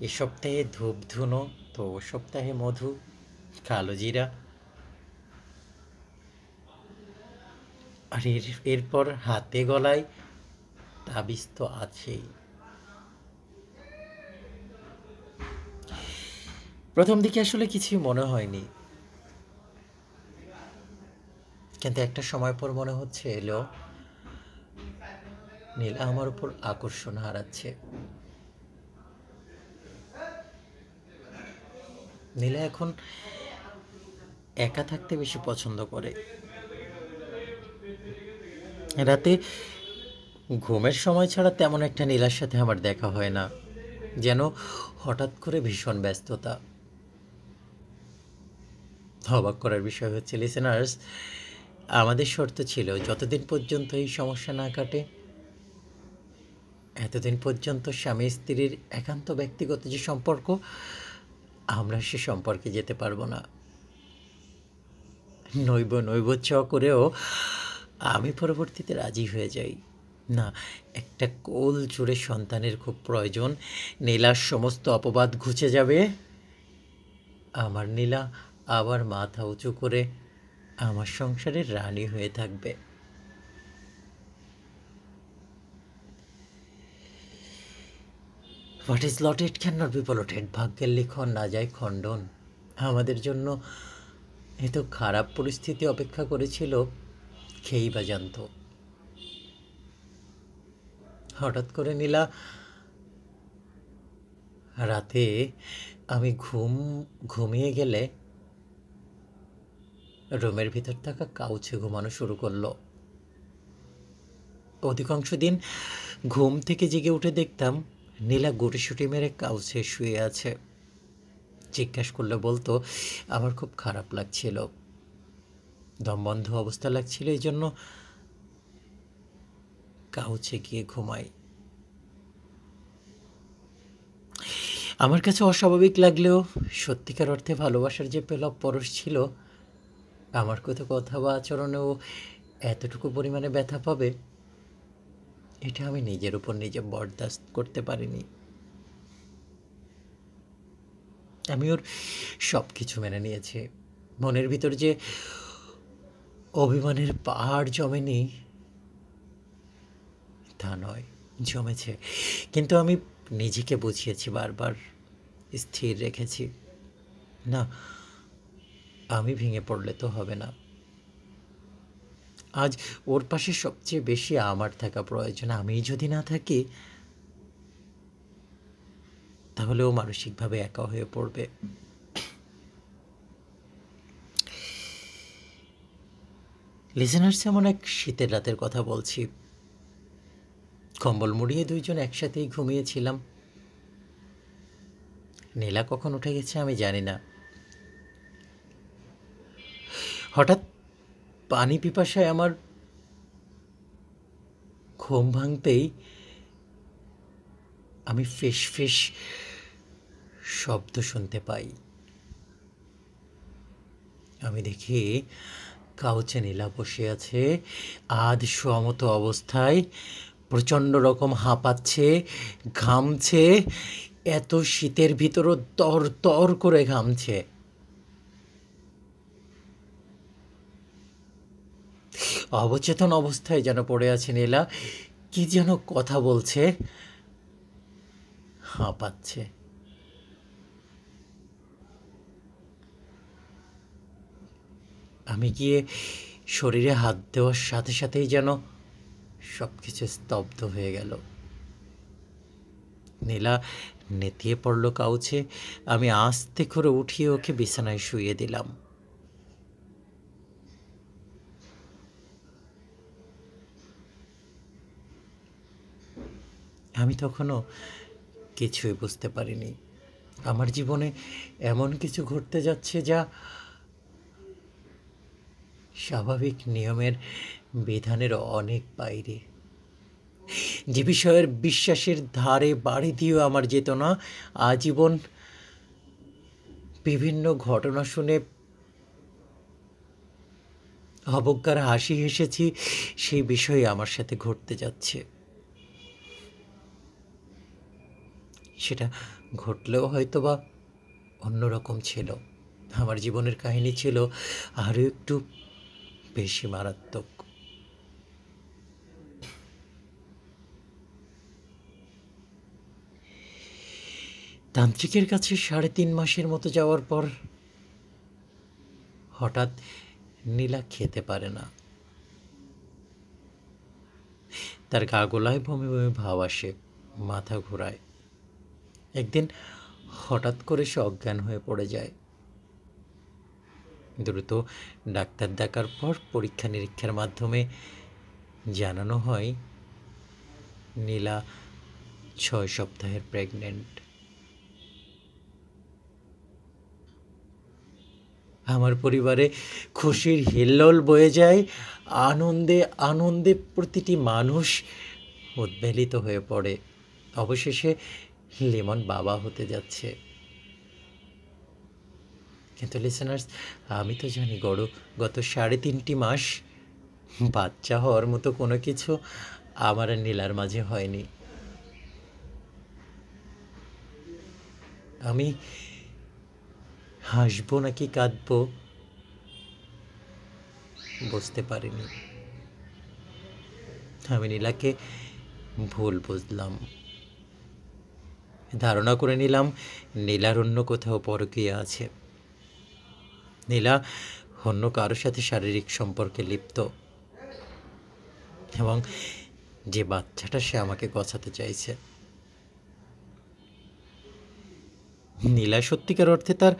এ সপ্তাহে ধূপ ধুনো, তো ও সপ্তাহে মধু, কালো জিরা, আর এরপর হাতে গলায় তাবিজ তো আছেই। প্রথম দিকে আসলে কিছুই মনে হয়নি, কিন্তু একটা সময় পর মনে হচ্ছে এলো নীলা আমার উপর আকর্ষণ হারাচ্ছে। নীলা এখন একা থাকতে বেশি পছন্দ করে। রাতে ঘুমের সময় ছাড়া তেমন একটা নীলার সাথে আমার দেখা হয় না, যেন হঠাৎ করে ভীষণ ব্যস্ততা। অবাক করার বিষয় হচ্ছে লিসেনার্স, আমাদের শর্ত ছিল যতদিন পর্যন্ত এই সমস্যা না কাটে, এতদিন পর্যন্ত স্বামী স্ত্রীর একান্ত ব্যক্তিগত যে সম্পর্ক, আমরা সে সম্পর্কে যেতে পারবো না। নৈব করেও আমি পরবর্তীতে রাজি হয়ে যাই। না, একটা কোল জুড়ে সন্তানের খুব প্রয়োজন। নীলার সমস্ত অপবাদ ঘুচে যাবে, আমার নীলা আবার মাথা উঁচু করে আমার সংসারের রানী হয়ে থাকবে। What is lotted can not be blotted. ভাগ্যের লিখন না যায় খণ্ডন। আমাদের জন্য এত খারাপ পরিস্থিতি অপেক্ষা করেছিল, খেয়েই বা জানত। হঠাৎ করে নীলা রাতে আমি ঘুমিয়ে গেলে রুমের ভিতর থাকা কাউচে ঘুমানো শুরু করলো। অধিকাংশ দিন ঘুম থেকে জেগে উঠে দেখতাম নীলা গুটিসুটি মেরে কাউচে শুয়ে আছে। জিজ্ঞাস করলে বলতো আমার খুব খারাপ লাগছিল, দমবন্ধ অবস্থা লাগছিল, এই জন্য কাউচে গিয়ে ঘুমাই। আমার কাছে অস্বাভাবিক লাগলেও সত্যিকার অর্থে ভালোবাসার যে পেলব পরশ ছিল, আমার কথা বা আচরণেও এতটুকু পরিমাণে ব্যথা পাবে, এটা আমি নিজের উপর নিজে বরদাস্ত করতে পারিনি। আমি ওর সব কিছু মেনে নিয়েছি। মনের ভিতর যে অভিমানের পাহাড় জমেনি তা নয়, জমেছে, কিন্তু আমি নিজেকে বুঝিয়েছি, বারবার স্থির রেখেছি। না, আমি ভেঙে পড়লে তো হবে না। আজ ওর পাশে সবচেয়ে বেশি আমার থাকা প্রয়োজন। আমি যদি না থাকি তাহলে ও মানসিকভাবে একা হয়ে পড়বে। লিজেনার্স, এমন এক শীতের রাতের কথা বলছি। কম্বল মুড়িয়ে দুইজন একসাথেই ঘুমিয়েছিলাম। নীলা কখন উঠে গেছে আমি জানি না। হঠাৎ পানি পিপাসায় আমার ঘুম ভাঙতেই আমি ফিস ফিস শব্দ শুনতে পাই। আমি দেখি কাউচে নীলা বসে আছে, আধ শোয়া মতো অবস্থায়, প্রচণ্ড রকম হাঁপাচ্ছে, ঘামছে, এত শীতের ভিতরও তর তর করে ঘামছে। অবচেতন অবস্থায় যেন পড়ে আছে নীলা, কি যেন কথা বলছে, হাঁপাচ্ছে। আমি গিয়ে শরীরে হাত দেওয়ার সাথে সাথেই যেন সব কিছু স্তব্ধ হয়ে গেল। নীলা নেতিয়ে পড়ল কাউচে। আমি আস্তে করে উঠিয়ে ওকে বিছানায় শুইয়ে দিলাম। আমি তখনও কিছুই বুঝতে পারিনি। আমার জীবনে এমন কিছু ঘটতে যাচ্ছে যা স্বাভাবিক নিয়মের বিধানের অনেক বাইরে। যে বিষয়ের বিশ্বাসের ধারে বাড়ি দিয়েও আমার যেত না, আজীবন বিভিন্ন ঘটনা শুনে অবজ্ঞার হাসি হেসেছি, সেই বিষয়ে আমার সাথে ঘটতে যাচ্ছে। সেটা ঘটলেও হয়তো বা অন্যরকম ছিল। আমার জীবনের কাহিনী ছিল আরও একটু বেশি মারাত্মক। তান্ত্রিকের কাছে 3.5 মাসের মতো যাওয়ার পর হঠাৎ নীলা খেতে পারে না। তার গা গোলায় বমি বমি ভাব আসে, মাথা ঘোরায়। একদিন হঠাৎ করে সে অজ্ঞান হয়ে পড়ে যায়। দ্রুত ডাক্তার দেখার পর পরীক্ষা নিরীক্ষার মাধ্যমে জানানো হয় নীলা 6 সপ্তাহের প্রেগনেন্ট। আমার পরিবারে খুশির হিল্লোল বয়ে যায়। আনন্দে আনন্দে প্রতিটি মানুষ উদ্বেলিত হয়ে পড়ে। অবশেষে লিমন বাবা হতে যাচ্ছে। কিন্তু লিসেনার্স, আমি তো জানি গত 3.5 মাস বাচ্চা হওয়ার মতো কোনো কিছু আমার আর নীলার মাঝে হয়নি। আমি হাসবো নাকি কাঁদবো বুঝতে পারিনি। আমি নীলাকে ভুল বুঝলাম, ধারণা করে নিলাম নীলার অন্য কোথাও পরকীয়া আছে। নীলা অন্য কারোর সাথে শারীরিক সম্পর্কে লিপ্ত, এবং যে বাচ্চাটা সে আমাকে গছাতে চাইছে। নীলা সত্যিকার অর্থে তার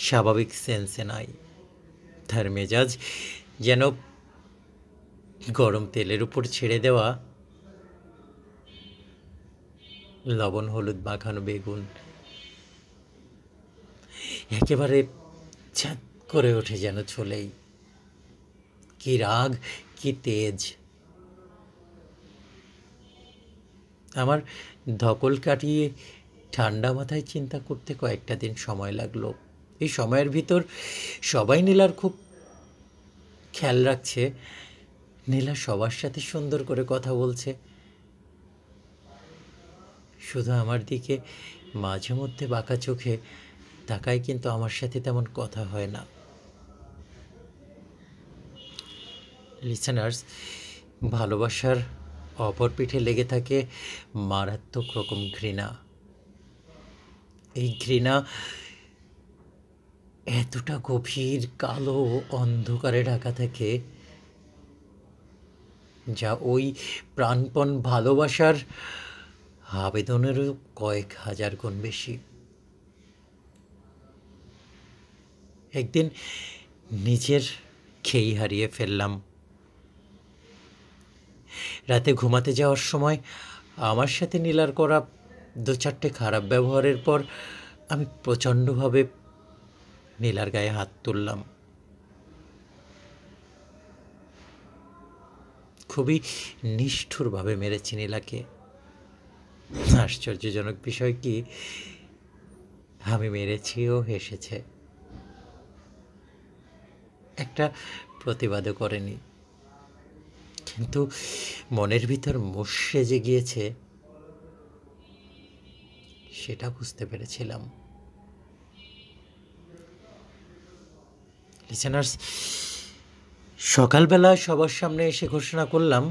স্বাভাবিক সেন্সে নাই। তার মেজাজ যেন গরম তেলের উপর ছেড়ে দেওয়া লবণ হলুদ মাখানো বেগুন। একেবারে ছাদ করে ওঠে যেন চলেই। কি রাগ, কি তেজ! আমার ধকল কাটিয়ে ঠান্ডা মাথায় চিন্তা করতে কয়েকটা দিন সময় লাগলো। এই সময়ের ভিতর সবাই নীলার খুব খেয়াল রাখছে। নীলা সবার সাথে সুন্দর করে কথা বলছে, শুধু আমার দিকে মাঝে মধ্যে বাঁকা চোখে তাকায়, কিন্তু আমার সাথে তেমন কথা হয় না। লিসেনার্স, ভালোবাসার অপর পিঠে লেগে থাকে মারাত্মক রকম ঘৃণা। এই ঘৃণা এতটা গভীর, কালো, অন্ধকারে ঢাকা থাকে, যা ওই প্রাণপণ ভালোবাসার আবেদনেরও কয়েক হাজার গুণ বেশি। একদিন নিজের খেই হারিয়ে ফেললাম। রাতে ঘুমাতে যাওয়ার সময় আমার সাথে নীলার করা 2-4টে খারাপ ব্যবহারের পর আমি প্রচণ্ডভাবে নীলার গায়ে হাত তুললাম। খুবই নিষ্ঠুরভাবে মেরেছি নীলাকে। আশ্চর্যজনক বিষয় কি, আমি মেরেছি ও হেসেছে, একটা প্রতিবাদও করেনি। কিন্তু মনের ভিতর মুষড়ে যে গিয়েছে সেটা বুঝতে পেরেছিলাম। লিসেনার্স, সকালবেলা সবার সামনে এসে ঘোষণা করলাম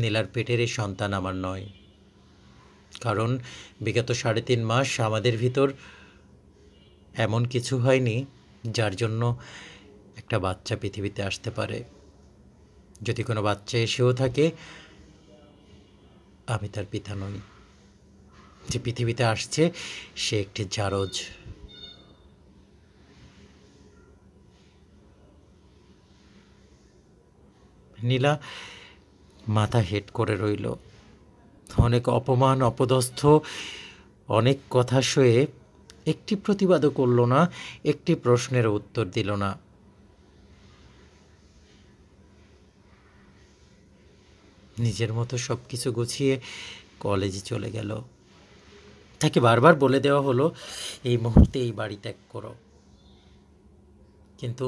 নীলার পেটের এই সন্তান আমার নয়। কারণ বিগত 3.5 মাস আমাদের ভিতর এমন কিছু হয়নি যার জন্য একটা বাচ্চা পৃথিবীতে আসতে পারে। যদি কোনো বাচ্চা এসেও থাকে, আমি তার পিতা নই। যে পৃথিবীতে আসছে সে একটি জারজ। নীলা মাথা হেট করে রইল। অনেক অপমান, অপদস্থ, অনেক কথা সয়ে একটি প্রতিবাদও করল না, একটি প্রশ্নের উত্তর দিল না। নিজের মতো সব কিছু গুছিয়ে কলেজে চলে গেল। তাকে বারবার বলে দেওয়া হলো এই মুহূর্তে এই বাড়ি ত্যাগ করো, কিন্তু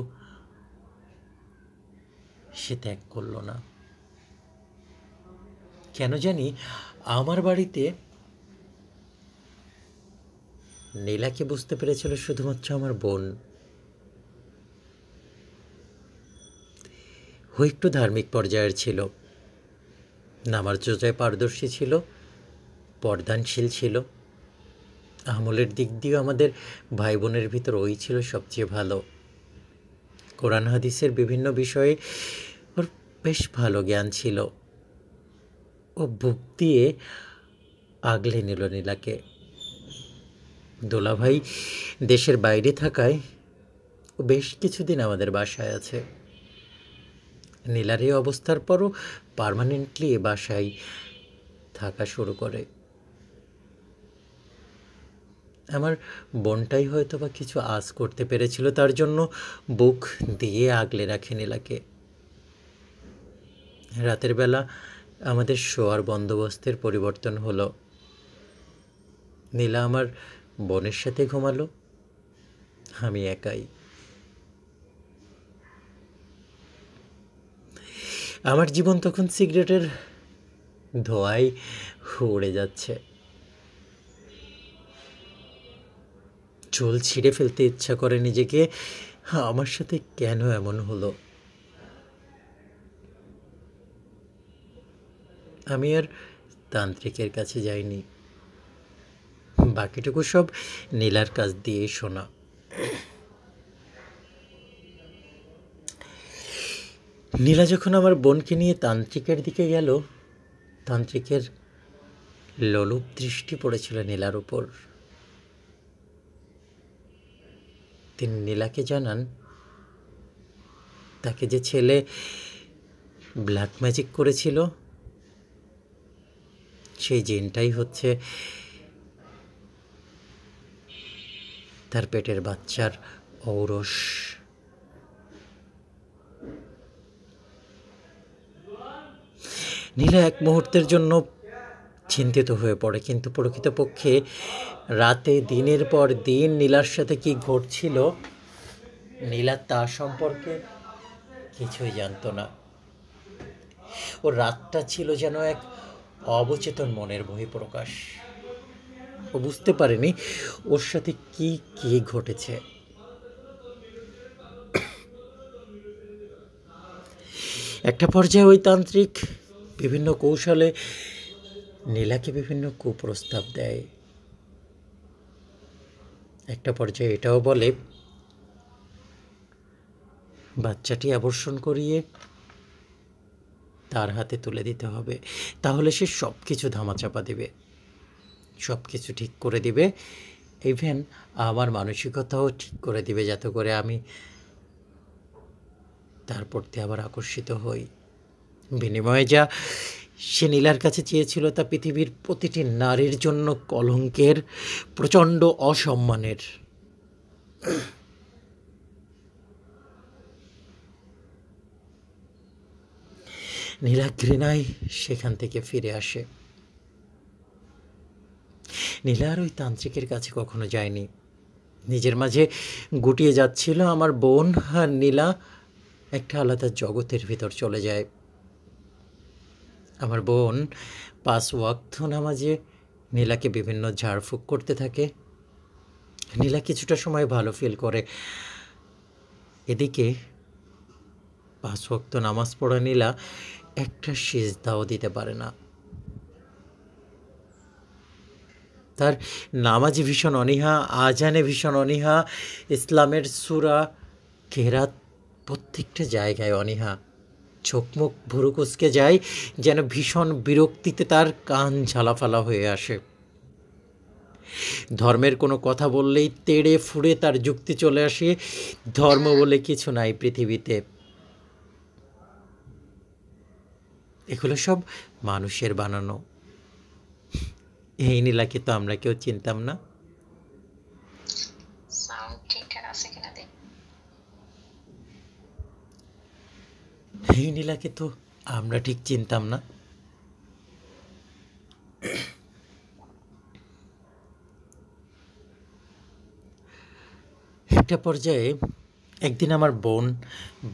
সে ত্যাগ করল না। কেন জানি আমার বাড়িতে নীলাকে বুঝতে পেরেছিল শুধুমাত্র আমার বোন। ও একটু ধার্মিক পর্যায়ের ছিল, নামাজ রোজায় পারদর্শী ছিল, পর্দানশীল ছিল। আমলের দিক দিয়ে আমাদের ভাই বোনের ভিতর ওই ছিল সবচেয়ে ভালো। কোরআন হাদিসের বিভিন্ন বিষয়ে ওর বেশ ভালো জ্ঞান ছিল। ও বুক দিয়ে আগলে নিল নীলাকে। দোলাভাই দেশের বাইরে থাকায় ও বেশ কিছুদিন আমাদের বাসায় আছে। নীলার এই অবস্থার পরও পার্মানেন্টলি এ বাসায় থাকা শুরু করে। আমার বোনটাই হয়তো বা কিছু আঁচ করতে পেরেছিল, তার জন্য বুক দিয়ে আগলে রাখে নীলাকে। রাতের বেলা আমাদের শোয়ার বন্দোবস্তের পরিবর্তন হলো। নীলা আমার বোনের সাথে ঘুমালো, আমি একাই। আমার জীবন তখন সিগারেটের ধোঁয়ায় উড়ে যাচ্ছে। চুল ছিঁড়ে ফেলতে ইচ্ছা করে নিজেকে। আমার সাথে কেন এমন হলো? আমি আর তান্ত্রিকের কাছে যাইনি। বাকিটুকু সব নীলার কাছ দিয়ে শোনা। নীলা যখন আমার বোনকে নিয়ে তান্ত্রিকের দিকে গেল, তান্ত্রিকের লোলুপ দৃষ্টি পড়েছিল নীলার উপর। তিনি নীলাকে জানান তাকে যে ছেলে ব্ল্যাক ম্যাজিক করেছিল সেই জিনটাই হচ্ছে তার পেটের বাচ্চার ঔরস। নীলা এক মুহূর্তের জন্য চিন্তিত হয়ে পড়ে, কিন্তু প্রকৃতপক্ষে রাতে দিনের পর দিন নীলার সাথে কি ঘটছিল নীলা তা সম্পর্কে কিছুই জানতো না। ও রাতটা ছিল যেন এক অবচেতন মনের বহিঃপ্রকাশ। ও বুঝতে পারেনি ওর সাথে কি কি ঘটেছে। একটা পর্যায়ে ওই তান্ত্রিক বিভিন্ন কৌশলে নীলাকে বিভিন্ন কুপ্রস্তাব দেয়। একটা পর্যায়ে এটাও বলে বাচ্চাটি অ্যাবর্ষণ করিয়ে তার হাতে তুলে দিতে হবে, তাহলে সে সব কিছু ধামাচাপা দেবে, সব কিছু ঠিক করে দিবে, ইভেন আমার মানসিকতাও ঠিক করে দিবে, যাতে করে আমি তার প্রতি আবার আকর্ষিত হই। বিনিময়ে যা সে নীলার কাছে চেয়েছিল তা পৃথিবীর প্রতিটি নারীর জন্য কলঙ্কের, প্রচণ্ড অসম্মানের। নীলা ঘৃণায় সেখান থেকে ফিরে আসে। নীলা আর ওই তান্ত্রিকের কাছে কখনো যায়নি। নিজের মাঝে গুটিয়ে যাচ্ছিল। আমার বোন আর নীলা একটা আলাদা জগতের ভিতর চলে যায়। আমার বোন 5 ওয়াক্ত নামাজে নীলাকে বিভিন্ন ঝাড়ফুঁক করতে থাকে। নীলা কিছুটা সময় ভালো ফিল করে। এদিকে 5 ওয়াক্ত নামাজ পড়া নীলা একটা সিজদাও দিতে পারে না। তার নামাজে ভীষণ অনীহা, আজানে ভীষণ অনীহা, ইসলামের সূরা কেরাত প্রত্যেকটা জায়গায় অনীহা, চোখ মুখ ভুরু কুঁচকে যায়, যেন ভীষণ বিরক্তিতে তার কান ঝালাফালা হয়ে আসে। ধর্মের কোনো কথা বললেই তেড়ে ফুঁড়ে তার যুক্তি চলে আসে, ধর্ম বলে কিছু নাই পৃথিবীতে। এগুলো সব মানুষের বানানো। এই নীলাকে তো আমরা কেউ চিনতাম না। সাউন্ড ঠিকঠাক আছে কিনা দেখ। এই নীলাকে তো আমরা ঠিক চিনতাম না। একটা পর্যায়ে একদিন আমার বোন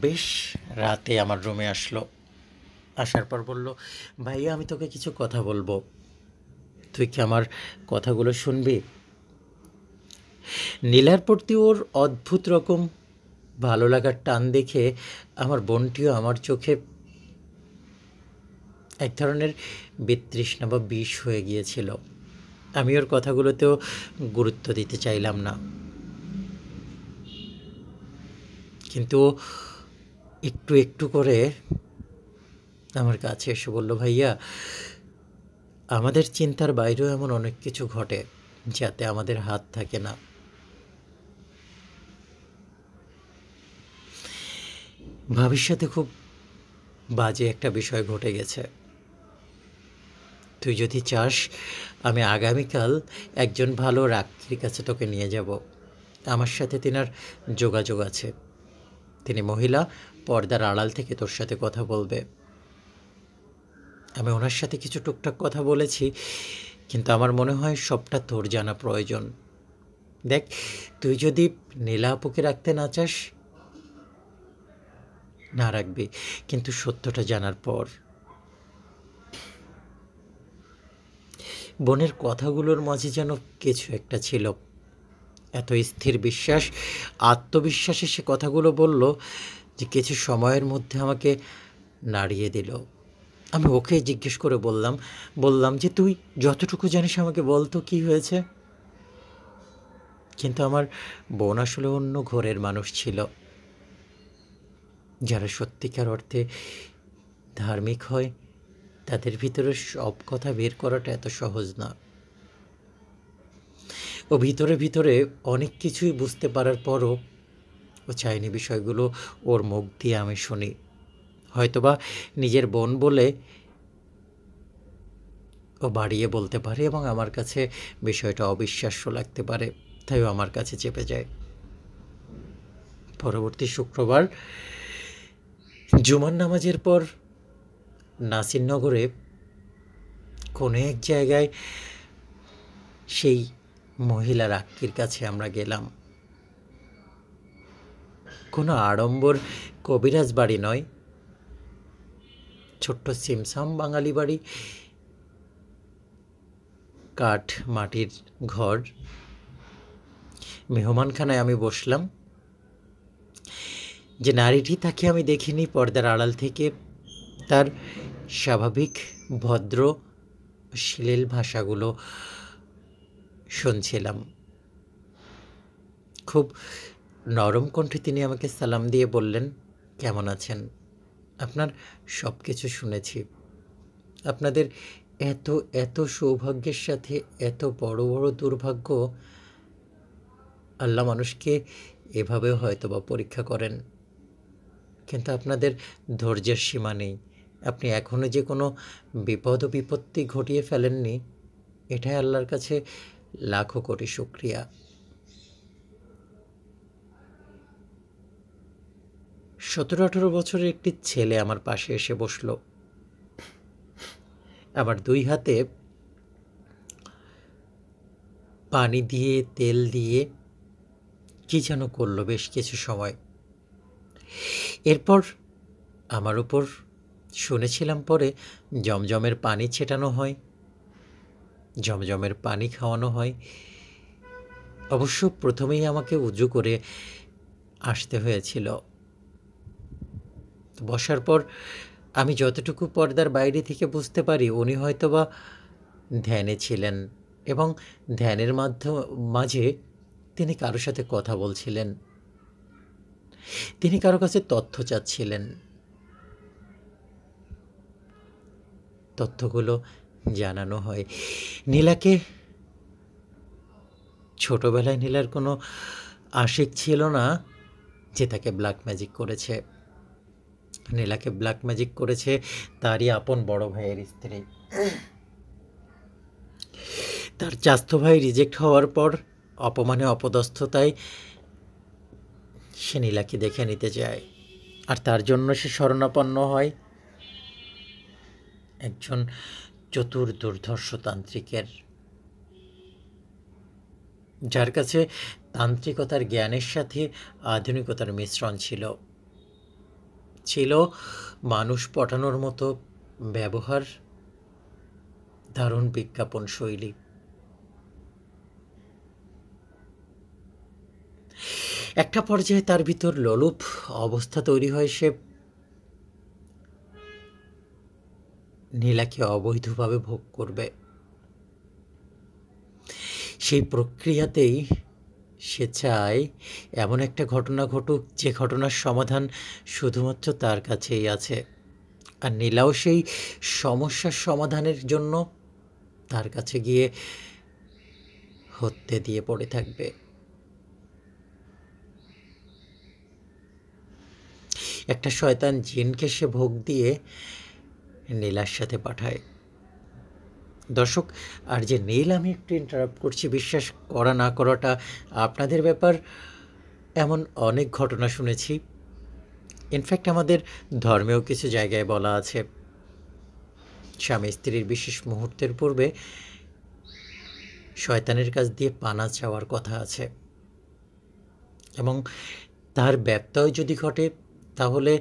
বেশ রাতে আমার রুমে আসলো। আসার পর বলল, ভাইয়া আমি তোকে কিছু কথা বলবো, তুই কি আমার কথাগুলো শুনবি? নীলার প্রতি ওর অদ্ভুত রকম ভালো লাগার টান দেখে আমার বোনটিও আমার চোখে এক ধরনের বিতৃষ্ণা বা বিষ হয়ে গিয়েছিল। আমি ওর কথাগুলোতেও গুরুত্ব দিতে চাইলাম না, কিন্তু ও একটু একটু করে আমার কাছে এসে বলল, ভাইয়া আমাদের চিন্তার বাইরেও এমন অনেক কিছু ঘটে যাতে আমাদের হাত থাকে না। ভবিষ্যতে খুব বাজে একটা বিষয় ঘটে গেছে। তুই যদি চাস আমি আগামীকাল একজন ভালো রাক্ষীর কাছে তোকে নিয়ে যাব। আমার সাথে তিনার যোগাযোগ আছে, তিনি মহিলা, পর্দার আড়াল থেকে তোর সাথে কথা বলবে। আমি ওনার সাথে কিছু টুকটাক কথা বলেছি, কিন্তু আমার মনে হয় সবটা তোর জানা প্রয়োজন। দেখ, তুই যদি নীলা আপুকে রাখতে না চাস না রাখবি, কিন্তু সত্যটা জানার পর। বোনের কথাগুলোর মাঝে যেন কিছু একটা ছিল, এত স্থির বিশ্বাস, আত্মবিশ্বাসে সে কথাগুলো বলল যে কিছু সময়ের মধ্যে আমাকে নাড়িয়ে দিল। আমি ওকে জিজ্ঞেস করে বললাম যে তুই যতটুকু জানিস আমাকে বল তো কী হয়েছে। কিন্তু আমার বোন আসলে অন্য ঘরের মানুষ ছিল। যারা সত্যিকার অর্থে ধার্মিক হয় তাদের ভিতরে সব কথা বের করাটা এত সহজ না। ও ভিতরে ভিতরে অনেক কিছুই বুঝতে পারার পরও ও চায়নি বিষয়গুলো ওর মুখ দিয়ে আমি শুনি। হয়তোবা নিজের বোন বলে ও বাড়িয়ে বলতে পারে এবং আমার কাছে বিষয়টা অবিশ্বাস্য লাগতে পারে, তাই ও আমার কাছে চেপে যায়। পরবর্তী শুক্রবার জুমার নামাজের পর নাসিরনগরে কোনো এক জায়গায় সেই মহিলা রাক্ষীর কাছে আমরা গেলাম। কোনো আড়ম্বর কবিরাজ বাড়ি নয়, ছোট্ট সিমসাম বাঙালি বাড়ি, কাঠ মাটির ঘর। মেহমানখানায় আমি বসলাম। যে নারীটি, তাকে আমি দেখিনি পর্দার আড়াল থেকে। তার স্বাভাবিক ভদ্র শ্লীল ভাষাগুলো শুনছিলাম। খুব নরম কণ্ঠে তিনি আমাকে সালাম দিয়ে বললেন, কেমন আছেন? আপনার সব কিছু শুনেছি। আপনাদের এত এত সৌভাগ্যের সাথে এত বড় বড় দুর্ভাগ্য, আল্লাহ মানুষকে এভাবেও হয়তো বা পরীক্ষা করেন, কিন্তু আপনাদের ধৈর্যের সীমা নেই। আপনি এখনও যে কোনো বিপদ ও বিপত্তি ঘটিয়ে ফেলেননি, এটাই আল্লাহর কাছে লাখো কোটি শুকরিয়া। 17-18 বছরের একটি ছেলে আমার পাশে এসে বসল। আমার 2 হাতে পানি দিয়ে তেল দিয়ে কি যেন করলো বেশ কিছু সময়। এরপর আমার উপর শুনেছিলাম পরে জমজমের পানি ছেটানো হয়, জমজমের পানি খাওয়ানো হয়। অবশ্য প্রথমেই আমাকে উজু করে আসতে হয়েছিল। বসার পর আমি যতটুকু পর্দার বাইরে থেকে বুঝতে পারি উনি হয়তোবা ধ্যানে ছিলেন এবং ধ্যানের মাঝে তিনি কারোর সাথে কথা বলছিলেন। তিনি কারো কাছে তথ্য চাচ্ছিলেন। তথ্যগুলো জানানো হয়। নীলাকে ছোটবেলায় নীলার কোনো আশিক ছিল না যে তাকে ব্ল্যাক ম্যাজিক করেছে। নীলাকে ব্ল্যাক ম্যাজিক করেছে তারই আপন বড় ভাইয়ের স্ত্রী। তার চাস্তো ভাই রিজেক্ট হওয়ার পর অপমানে অপদস্থতায় সে নীলাকে দেখে নিতে যায়, আর তার জন্য সে শরণাপন্ন হয় একজন চতুর দুর্ধর্ষ তান্ত্রিকের, যার কাছে তান্ত্রিকতার জ্ঞানের সাথে আধুনিকতার মিশ্রণ ছিল। ছিল মানুষ পটানোর মতো ব্যবহার, দারুণ বিজ্ঞাপন শৈলী। একটা পর্যায়ে তার ভিতর লোলুপ অবস্থা তৈরি হয়। সে নীলাকে অবৈধভাবে ভোগ করবে। সেই প্রক্রিয়াতেই সে চায় এমন একটা ঘটনা ঘটুক যে ঘটনার সমাধান শুধুমাত্র তার কাছেই আছে, আর নীলাও সেই সমস্যার সমাধানের জন্য তার কাছে গিয়ে হত্যে দিয়ে পড়ে থাকবে। একটা শয়তান জিনকে সে ভোগ দিয়ে নীলার সাথে পাঠায়। দর্শক, আর যে নীল, আমি একটু ইন্টারাপ্ট করছি, বিশ্বাস করা না করাটা আপনাদের ব্যাপার। এমন অনেক ঘটনা শুনেছি, ইনফ্যাক্ট আমাদের ধর্মেও কিছু জায়গায় বলা আছে স্বামী স্ত্রীর বিশেষ মুহূর্তের পূর্বে শয়তানের কাছ দিয়ে পানা চাওয়ার কথা আছে, এবং তার ব্যত্যয় যদি ঘটে তাহলে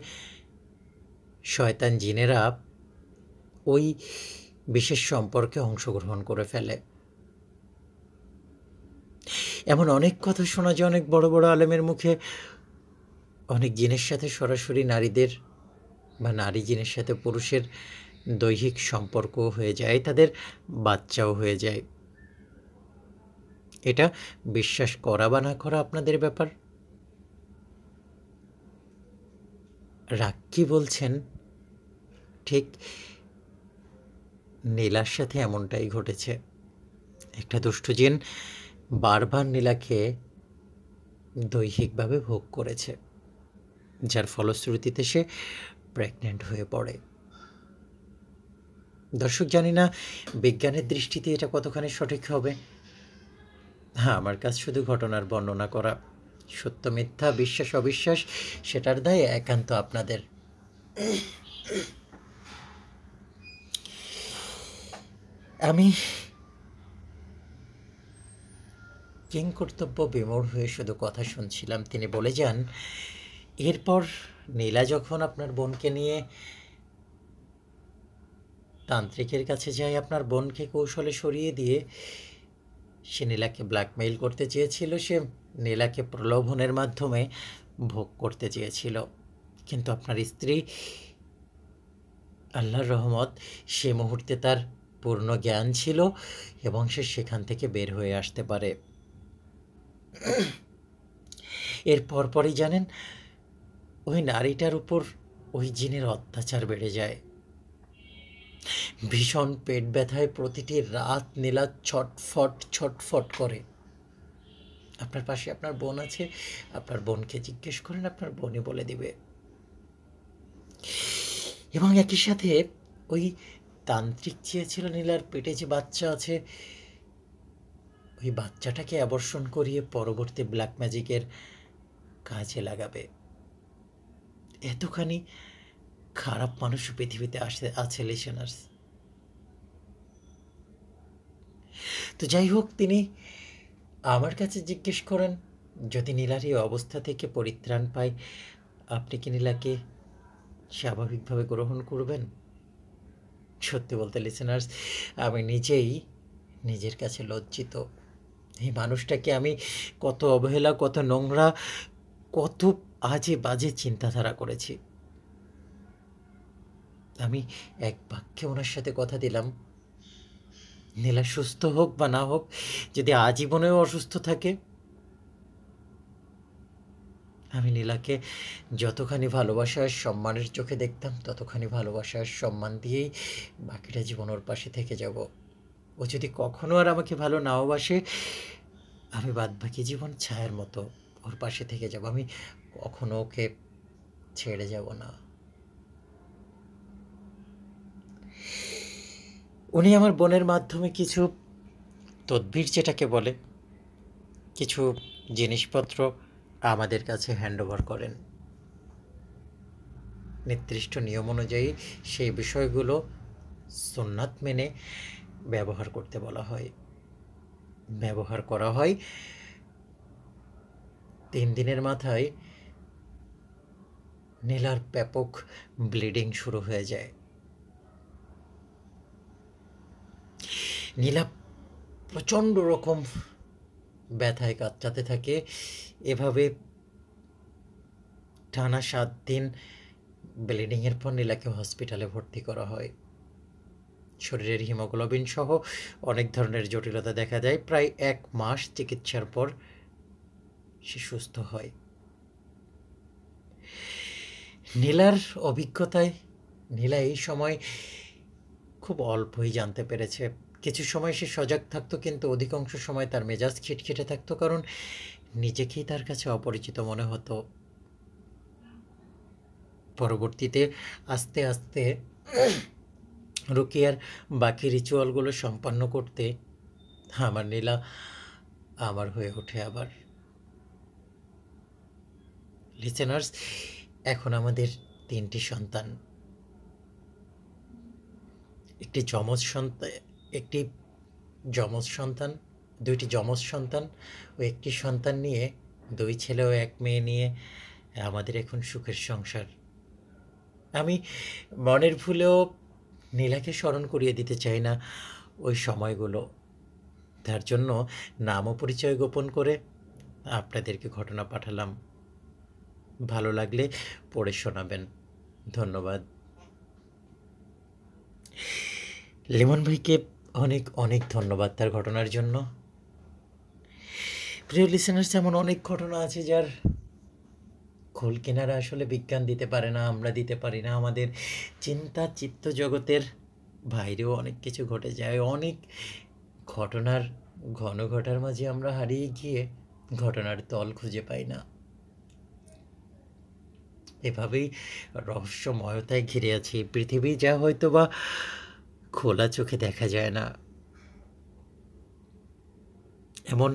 শয়তান জিনেরা ওই বিশেষ সম্পর্কে অংশগ্রহণ করে ফেলে। এমন অনেক কথা শোনা যায় অনেক বড় বড় আলেমের মুখে। অনেক জিনের সাথে সরাসরি নারীদের বা নারী জিনের সাথে পুরুষের দৈহিক সম্পর্ক হয়ে যায়, তাদের বাচ্চাও হয়ে যায়। এটা বিশ্বাস করা বা না করা আপনাদের ব্যাপার। রাক্কি বলছেন ঠিক নীলার সাথে এমনটাই ঘটেছে। একটা দুষ্টু জিন বারবার নীলাকে দৈহিকভাবে ভোগ করেছে, যার ফলশ্রুতিতে সে প্রেগনেন্ট হয়ে পড়ে। দর্শক, জানি না বিজ্ঞানের দৃষ্টিতে এটা কতখানি সঠিক হবে। হ্যাঁ, আমার কাজ শুধু ঘটনার বর্ণনা করা। সত্য মিথ্যা, বিশ্বাস অবিশ্বাস, সেটার দায় একান্ত আপনাদের। আমি কিং কর্তব্য বিমূঢ় হয়ে শুধু কথা শুনছিলাম। তিনি বলে যান, এরপর নীলা যখন আপনার বোনকে নিয়ে তান্ত্রিকের কাছে যায়, আপনার বোনকে কৌশলে সরিয়ে দিয়ে সে নীলাকে ব্ল্যাকমেইল করতে চেয়েছিল, সে নীলাকে প্রলোভনের মাধ্যমে ভোগ করতে চেয়েছিল। কিন্তু আপনার স্ত্রী, আল্লাহর রহমত, সে মুহূর্তে তার পূর্ণ জ্ঞান ছিল এবং সে সেখান থেকে বের হয়ে আসতে পারে। এর পরপরই জানেন, ওই নারীটার উপর ওই জিনের অত্যাচার বেড়ে যায়। ভীষণ পেট ব্যথায় প্রতিটি রাত নীলা ছটফট ছটফট করে। আপনার পাশে আপনার বোন আছে, আপনার বোনকে জিজ্ঞেস করেন, আপনার বোনই বলে দিবে। এবং একই সাথে ওই তান্ত্রিক চেয়েছিল নীলার পেটে যে বাচ্চা আছে, ওই বাচ্চাটাকে অ্যাবর্ষণ করিয়ে পরবর্তী ব্ল্যাক ম্যাজিকের কাজে লাগাবে। এতখানি খারাপ মানুষ পৃথিবীতে আছে লিসেনার্স। তো যাই হোক, তিনি আমার কাছে জিজ্ঞেস করেন, যদি নীলার এই অবস্থা থেকে পরিত্রাণ পায়, আপনি কি নীলাকে স্বাভাবিকভাবে গ্রহণ করবেন? সত্যি বলতে লিসেনার্স, আমি নিজেই নিজের কাছে লজ্জিত। এই মানুষটাকে আমি কত অবহেলা, কত নোংরা, কত আজে বাজে চিন্তাধারা করেছি। আমি এক বাক্যে ওনার সাথে কথা দিলাম, নীলা সুস্থ হোক বা না হোক, যদি আজীবনেও অসুস্থ থাকে, আমি নীলাকে যতখানি ভালোবাসা আর সম্মানের চোখে দেখতাম ততখানি ভালোবাসা আর সম্মান দিয়েই বাকিটা জীবন ওর পাশে থেকে যাব। ও যদি কখনো আর আমাকে ভালো নাও বাসে, আমি বাদবাকি জীবন ছায়ার মতো ওর পাশে থেকে যাব। আমি কখনো ওকে ছেড়ে যাব না। উনি আমার বোনের মাধ্যমে কিছু তদবির যেটাকে বলে, কিছু জিনিসপত্র আমাদের কাছে হ্যান্ডওভার করেন। নির্দিষ্ট নিয়ম অনুযায়ী সেই বিষয়গুলো সুন্নাত মেনে ব্যবহার করতে বলা হয়। ব্যবহার করা হয়। 3 দিনের মাথায় নীলার ব্যাপক ব্লিডিং শুরু হয়ে যায়। নীলা প্রচণ্ড রকম ব্যথায় কাতরাতে থাকে। এভাবে টানা 7 দিন ব্লিডিংয়ের পর নীলাকে হসপিটালে ভর্তি করা হয়। শরীরের হিমোগ্লোবিন সহ অনেক ধরনের জটিলতা দেখা দেয়। প্রায় 1 মাস চিকিৎসার পর সে সুস্থ হয়। নীলার অভিজ্ঞতায় নীলা এই সময় খুব অল্পই জানতে পেরেছে। কিছু সময় সে সজাগ থাকতো, কিন্তু অধিকাংশ সময় তার মেজাজ খিটখিটে থাকতো, কারণ নিজেকেই তার কাছে অপরিচিত মনে হতো। পরবর্তীতে আস্তে আস্তে রুকিয়ার বাকি রিচুয়ালগুলো সম্পন্ন করতে আমার নীলা আমার হয়ে ওঠে আবার। লিসেনার্স, এখন আমাদের 3টি সন্তান। একটি যমজ সন্তান, 2টি যমজ সন্তান ও একটি সন্তান নিয়ে, 2 ছেলে ও 1 মেয়ে নিয়ে আমাদের এখন সুখের সংসার। আমি মনের ভুলেও নীলাকে স্মরণ করিয়ে দিতে চাই না ওই সময়গুলো। তার জন্য নাম ও পরিচয় গোপন করে আপনাদেরকে ঘটনা পাঠালাম। ভালো লাগলে পড়ে শোনাবেন। ধন্যবাদ। লিমন ভাইকে অনেক অনেক ধন্যবাদ তার ঘটনার জন্য। প্রিয় লিসেনার্স, এমন অনেক ঘটনা আছে যার খোল কিনারা আসলে বিজ্ঞান দিতে পারে না, আমরা দিতে পারি না। আমাদের চিন্তা চিত্ত জগতের বাইরেও অনেক কিছু ঘটে যায়। অনেক ঘটনার ঘটার মাঝে আমরা হারিয়ে গিয়ে ঘটনার তল খুঁজে পাই না। এভাবেই রহস্যময়তায় ঘিরে আছে এই পৃথিবী, যা হয়তো বা খোলা চোখে দেখা যায় না। এমন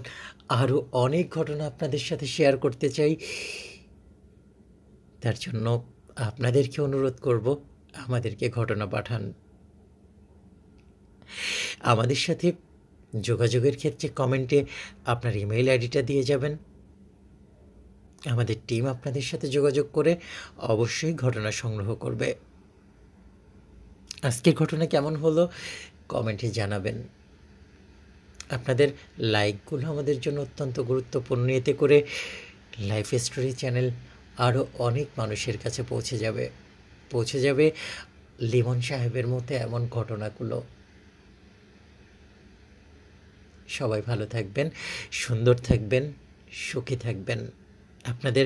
আরও অনেক ঘটনা আপনাদের সাথে শেয়ার করতে চাই। তার জন্য আপনাদেরকে অনুরোধ করব, আমাদেরকে ঘটনা পাঠান। আমাদের সাথে যোগাযোগের ক্ষেত্রে কমেন্টে আপনার ইমেইল আইডিটা দিয়ে যাবেন। আমাদের টিম আপনাদের সাথে যোগাযোগ করে অবশ্যই ঘটনা সংগ্রহ করবে। আজকের ঘটনা কেমন হলো কমেন্টে জানাবেন। আপনাদের লাইকগুলো আমাদের জন্য অত্যন্ত গুরুত্বপূর্ণ। এতে করে লাইফ স্টোরি চ্যানেল আরও অনেক মানুষের কাছে পৌঁছে যাবে লিমন সাহেবের মতো এমন ঘটনাগুলো। সবাই ভালো থাকবেন, সুন্দর থাকবেন, সুখী থাকবেন। আপনাদের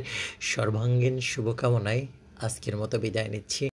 সর্বাঙ্গীন শুভকামনায় আজকের মতো বিদায় নিচ্ছি।